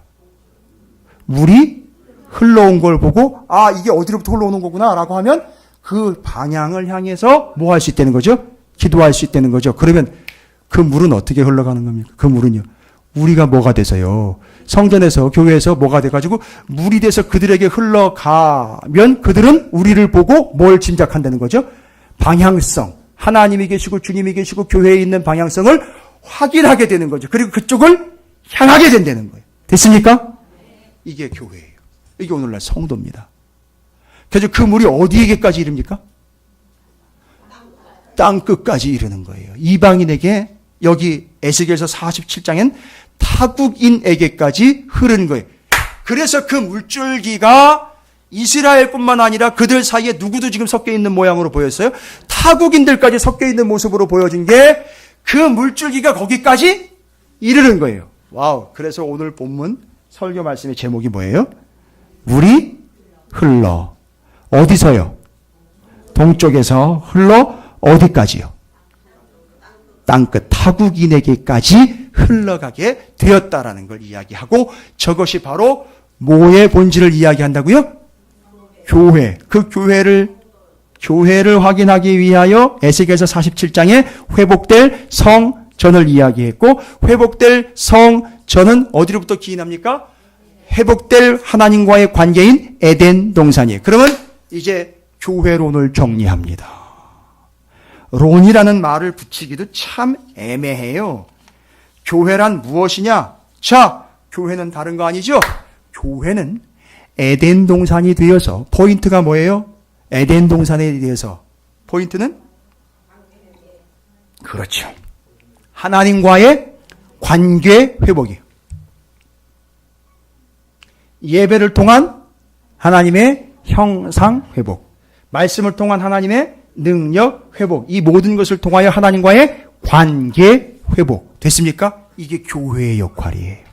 물이 흘러온 걸 보고 이게 어디로부터 흘러오는 거구나 라고 하면 그 방향을 향해서 뭐 할 수 있다는 거죠? 기도할 수 있다는 거죠. 그러면 그 물은 어떻게 흘러가는 겁니까? 그 물은요. 우리가 뭐가 돼서요. 성전에서 교회에서 뭐가 돼가지고 물이 돼서 그들에게 흘러가면 그들은 우리를 보고 뭘 짐작한다는 거죠? 방향성. 하나님이 계시고 주님이 계시고 교회에 있는 방향성을 확인하게 되는 거죠. 그리고 그쪽을 향하게 된다는 거예요. 됐습니까? 이게 교회예요. 이게 오늘날 성도입니다. 그래서 그 물이 어디에게까지 이릅니까? 땅끝까지 이르는 거예요. 이방인에게 여기 에스겔서 47장엔 타국인에게까지 흐르는 거예요. 그래서 그 물줄기가 이스라엘뿐만 아니라 그들 사이에 누구도 지금 섞여 있는 모양으로 보였어요. 타국인들까지 섞여 있는 모습으로 보여진 게 그 물줄기가 거기까지 이르는 거예요. 와우. 그래서 오늘 본문 설교 말씀의 제목이 뭐예요? 물이 흘러. 어디서요? 동쪽에서 흘러 어디까지요? 땅끝 타국인에게까지 흘러가게 되었다라는 걸 이야기하고 저것이 바로 뭐의 본질을 이야기한다고요? 교회. 그 교회를 확인하기 위하여 에스겔서 47장에 회복될 성전을 이야기했고 회복될 성전은 어디로부터 기인합니까? 회복될 하나님과의 관계인 에덴 동산이에요. 그러면 이제 교회론을 정리합니다. 론이라는 말을 붙이기도 참 애매해요. 교회란 무엇이냐? 자, 교회는 다른 거 아니죠? 교회는 에덴 동산이 되어서 포인트가 뭐예요? 에덴 동산에 대해서 포인트는? 그렇죠. 하나님과의 관계 회복이에요. 예배를 통한 하나님의 형상 회복, 말씀을 통한 하나님의 능력 회복, 이 모든 것을 통하여 하나님과의 관계 회복 됐습니까? 이게 교회의 역할이에요.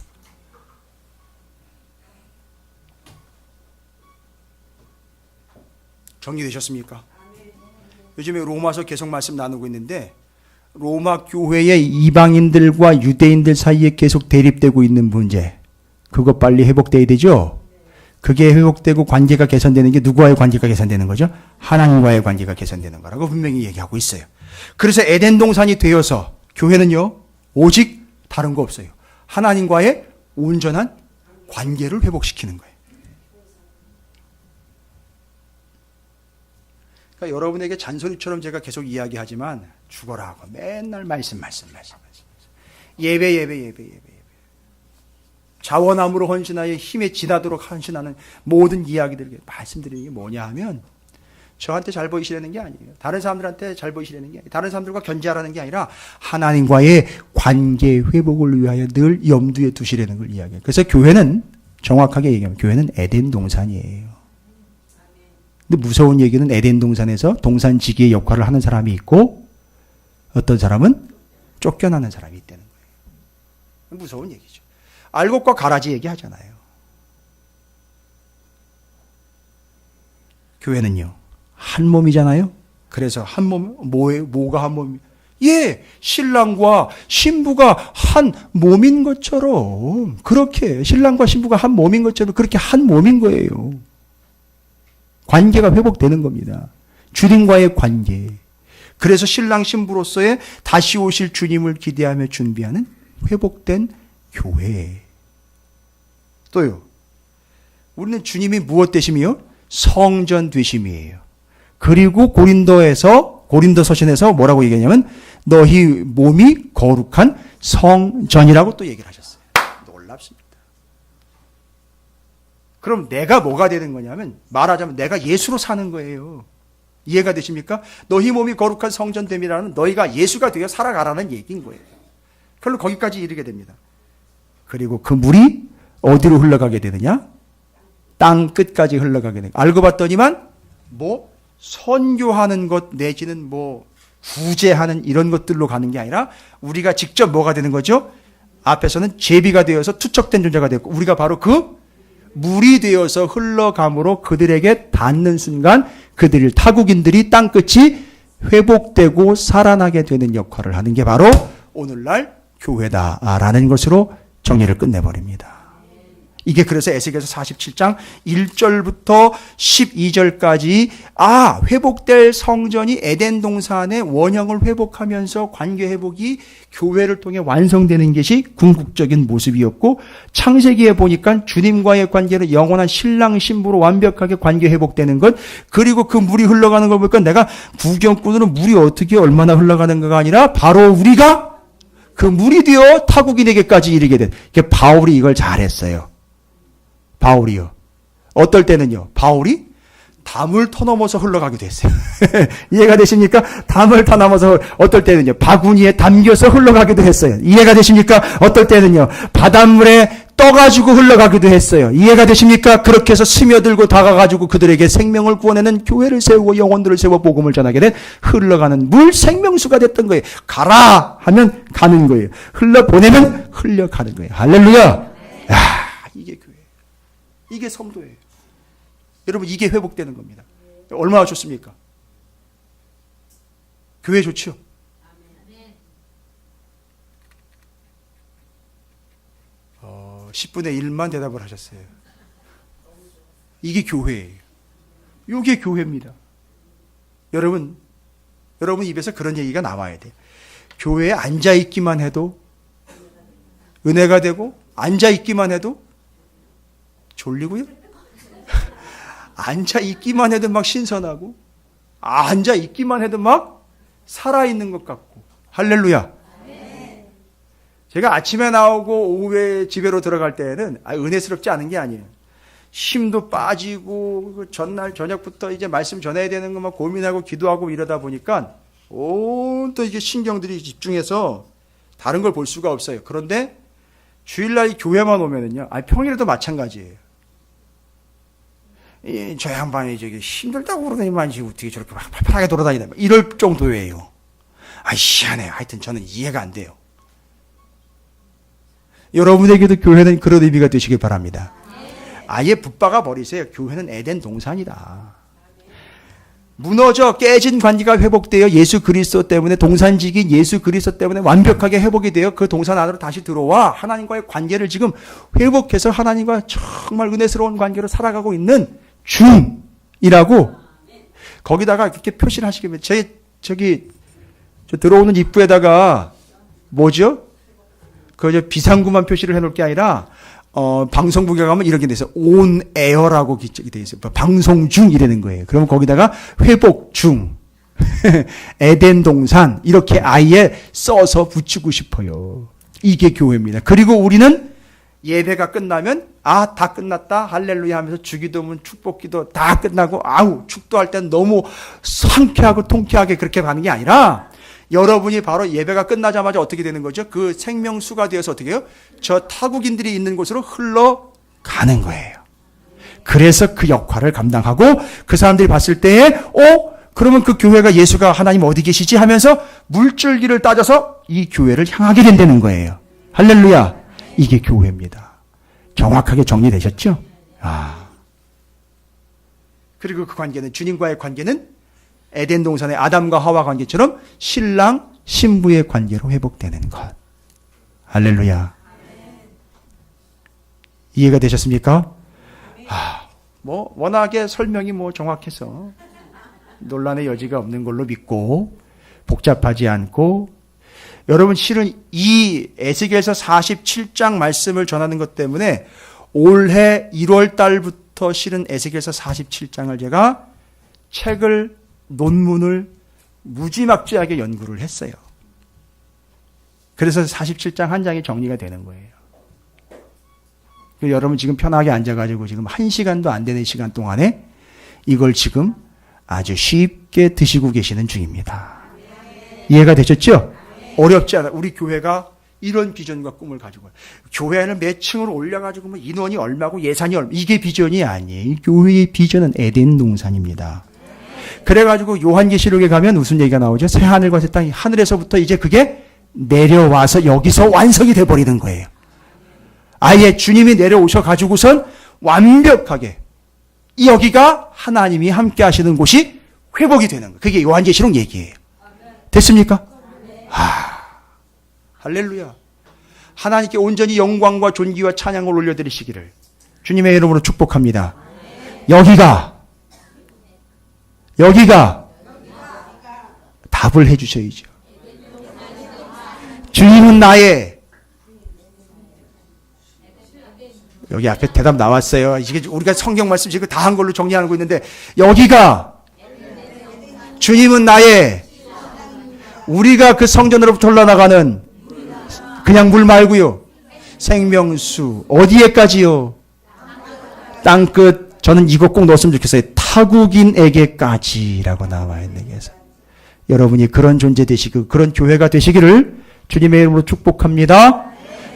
정리되셨습니까? 요즘에 로마서 계속 말씀 나누고 있는데 로마 교회의 이방인들과 유대인들 사이에 계속 대립되고 있는 문제, 그거 빨리 회복돼야 되죠? 그게 회복되고 관계가 개선되는 게 누구와의 관계가 개선되는 거죠? 하나님과의 관계가 개선되는 거라고 분명히 얘기하고 있어요. 그래서 에덴 동산이 되어서 교회는요, 오직 다른 거 없어요. 하나님과의 온전한 관계를 회복시키는 거예요. 그러니까 여러분에게 잔소리처럼 제가 계속 이야기하지만 죽어라 하고 맨날 말씀. 예배. 자원함으로 헌신하여 힘에 지나도록 헌신하는 모든 이야기들 말씀드리는 게 뭐냐 하면 저한테 잘 보이시라는 게 아니에요. 다른 사람들한테 잘 보이시라는 게 아니에요. 다른 사람들과 견제하라는 게 아니라 하나님과의 관계 회복을 위하여 늘 염두에 두시라는 걸 이야기해요. 그래서 교회는 정확하게 얘기하면 교회는 에덴 동산이에요. 근데 무서운 얘기는 에덴 동산에서 동산지기의 역할을 하는 사람이 있고 어떤 사람은 쫓겨나는 사람이 있다는 거예요. 무서운 얘기죠. 알곡과 가라지 얘기하잖아요. 교회는요, 한 몸이잖아요. 그래서 한 몸, 뭐가 한 몸이? 예, 신랑과 신부가 한 몸인 것처럼, 그렇게, 신랑과 신부가 한 몸인 것처럼 그렇게 한 몸인 거예요. 관계가 회복되는 겁니다. 주님과의 관계. 그래서 신랑 신부로서의 다시 오실 주님을 기대하며 준비하는 회복된 교회. 또요. 우리는 주님이 무엇 되심이요? 성전 되심이에요. 그리고 고린도서신에서 뭐라고 얘기하냐면 너희 몸이 거룩한 성전이라고 또 얘기를 하셨어요. 놀랍습니다. 그럼 내가 뭐가 되는 거냐면 말하자면 내가 예수로 사는 거예요. 이해가 되십니까? 너희 몸이 거룩한 성전됨이라는 너희가 예수가 되어 살아가라는 얘기인 거예요. 결국 거기까지 이르게 됩니다. 그리고 그 물이 어디로 흘러가게 되느냐? 땅 끝까지 흘러가게 되는. 알고 봤더니만 선교하는 것 내지는 구제하는 이런 것들로 가는 게 아니라 우리가 직접 뭐가 되는 거죠? 앞에서는 제비가 되어서 투척된 존재가 되었고 우리가 바로 그 물이 되어서 흘러감으로 그들에게 닿는 순간 그들 타국인들이 땅끝이 회복되고 살아나게 되는 역할을 하는 게 바로 오늘날 교회다라는 것으로 정리를 끝내버립니다. 이게 그래서 에스겔서 47장 1절부터 12절까지 회복될 성전이 에덴 동산의 원형을 회복하면서 관계 회복이 교회를 통해 완성되는 것이 궁극적인 모습이었고 창세기에 보니까 주님과의 관계는 영원한 신랑 신부로 완벽하게 관계 회복되는 것 그리고 그 물이 흘러가는 걸 보니까 내가 구경꾼으로 물이 어떻게 얼마나 흘러가는가가 아니라 바로 우리가 그 물이 되어 타국인에게까지 이르게 된 바울이 이걸 잘했어요. 바울이요. 어떨 때는요. 바울이 담을 터넘어서 흘러가기도 했어요. 이해가 되십니까? 담을 터넘어서 어떨 때는요. 바구니에 담겨서 흘러가기도 했어요. 이해가 되십니까? 어떨 때는요. 바닷물에 떠가지고 흘러가기도 했어요. 이해가 되십니까? 그렇게 해서 스며들고 다가가지고 그들에게 생명을 구원하는 교회를 세우고 영혼들을 세워 복음을 전하게 된 흘러가는 물 생명수가 됐던 거예요. 가라 하면 가는 거예요. 흘러보내면 흘려가는 거예요. 할렐루야. 이게 교회. 이게 성도예요. 여러분 이게 회복되는 겁니다. 얼마나 좋습니까? 교회 좋죠? 10분의 1만 대답을 하셨어요. 이게 교회예요. 이게 교회입니다. 여러분 입에서 그런 얘기가 나와야 돼요. 교회에 앉아있기만 해도 은혜가 되고 앉아있기만 해도 졸리고요. 앉아있기만 해도 막 신선하고 앉아있기만 해도 막 살아있는 것 같고 할렐루야. 제가 아침에 나오고 오후에 집에로 들어갈 때는 은혜스럽지 않은 게 아니에요. 힘도 빠지고 전날 저녁부터 이제 말씀 전해야 되는 것만 고민하고 기도하고 이러다 보니까 온 또 이게 신경들이 집중해서 다른 걸 볼 수가 없어요. 그런데 주일날 교회만 오면은요, 평일에도 마찬가지예요. 저 양반이 힘들다고 그러더니만 어떻게 저렇게 팔팔하게 돌아다니다 이럴 정도예요. 희한해. 하여튼 저는 이해가 안 돼요. 여러분에게도 교회는 그런 의미가 되시길 바랍니다. 아예 붙박아 버리세요. 교회는 에덴 동산이다. 무너져 깨진 관계가 회복되어 예수 그리스도 때문에 동산직인 예수 그리스도 때문에 완벽하게 회복이 되어 그 동산 안으로 다시 들어와 하나님과의 관계를 지금 회복해서 하나님과 정말 은혜스러운 관계로 살아가고 있는 중이라고 거기다가 이렇게 표시를 하시게 저 들어오는 입구에다가 뭐죠? 비상구만 표시를 해놓을 게 아니라 방송국에 가면 이렇게 돼 있어요. 온 에어라고 기적이 돼 있어요. 방송 중 이라는 거예요. 그러면 거기다가 회복 중, 에덴 동산 이렇게 아예 써서 붙이고 싶어요. 이게 교회입니다. 그리고 우리는 예배가 끝나면 다 끝났다 할렐루야 하면서 주기도문 축복기도 다 끝나고 축도할 땐 너무 상쾌하고 통쾌하게 그렇게 가는 게 아니라 여러분이 바로 예배가 끝나자마자 어떻게 되는 거죠? 그 생명수가 되어서 어떻게 해요? 저 타국인들이 있는 곳으로 흘러가는 거예요. 그래서 그 역할을 감당하고 그 사람들이 봤을 때에 그러면 그 교회가 예수가 하나님 어디 계시지 하면서 물줄기를 따져서 이 교회를 향하게 된다는 거예요. 할렐루야. 이게 교회입니다. 정확하게 정리되셨죠? 그리고 그 관계는 주님과의 관계는 에덴 동산의 아담과 하와 관계처럼 신랑 신부의 관계로 회복되는 것. 할렐루야. 이해가 되셨습니까? 워낙에 설명이 정확해서 논란의 여지가 없는 걸로 믿고 복잡하지 않고 여러분 실은 이 에스겔서 47장 말씀을 전하는 것 때문에 올해 1월 달부터 실은 에스겔서 47장을 제가 책을 논문을 무지막지하게 연구를 했어요. 그래서 47장 한 장이 정리가 되는 거예요. 여러분 지금 편하게 앉아가지고 지금 1시간도 안 되는 시간 동안에 이걸 지금 아주 쉽게 드시고 계시는 중입니다. 이해가 되셨죠? 어렵지 않아요. 우리 교회가 이런 비전과 꿈을 가지고 교회는 몇 층으로 올려가지고 뭐 인원이 얼마고 예산이 얼마 이게 비전이 아니에요. 교회의 비전은 에덴 동산입니다. 그래가지고 요한계시록에 가면 무슨 얘기가 나오죠? 새 하늘과 새 땅이 하늘에서부터 이제 그게 내려와서 여기서 완성이 돼버리는 거예요. 아예 주님이 내려오셔가지고선 완벽하게 여기가 하나님이 함께 하시는 곳이 회복이 되는 거예요. 그게 요한계시록 얘기예요. 됐습니까? 할렐루야. 하나님께 온전히 영광과 존귀와 찬양을 올려드리시기를 주님의 이름으로 축복합니다. 여기가 답을 해주셔야죠. 주님은 나의 여기 앞에 대답 나왔어요. 이게 우리가 성경 말씀 지금 다 한 걸로 정리하고 있는데 여기가 주님은 나의 우리가 그 성전으로부터 흘러나가는 그냥 물 말고요. 생명수 어디에까지요? 땅끝. 저는 이거 꼭 넣었으면 좋겠어요. 타국인에게까지라고 나와 있는 게서 여러분이 그런 존재 되시고 그런 교회가 되시기를 주님의 이름으로 축복합니다.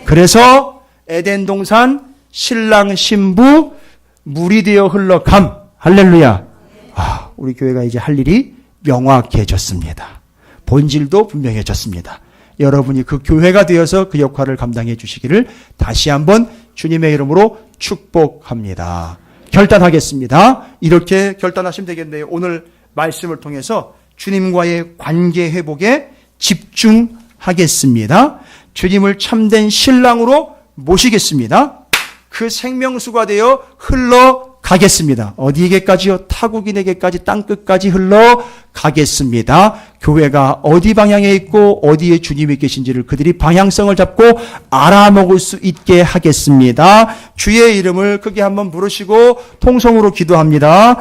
그래서 에덴 동산 신랑 신부 물이 되어 흘러감. 할렐루야. 우리 교회가 이제 할 일이 명확해졌습니다. 본질도 분명해졌습니다. 여러분이 그 교회가 되어서 그 역할을 감당해 주시기를 다시 한번 주님의 이름으로 축복합니다. 결단하겠습니다. 이렇게 결단하시면 되겠네요. 오늘 말씀을 통해서 주님과의 관계 회복에 집중하겠습니다. 주님을 참된 신랑으로 모시겠습니다. 그 생명수가 되어 흘러가겠습니다. 어디에게까지요? 타국인에게까지 땅끝까지 흘러가겠습니다. 교회가 어디 방향에 있고 어디에 주님이 계신지를 그들이 방향성을 잡고 알아먹을 수 있게 하겠습니다. 주의 이름을 크게 한번 부르시고 통성으로 기도합니다.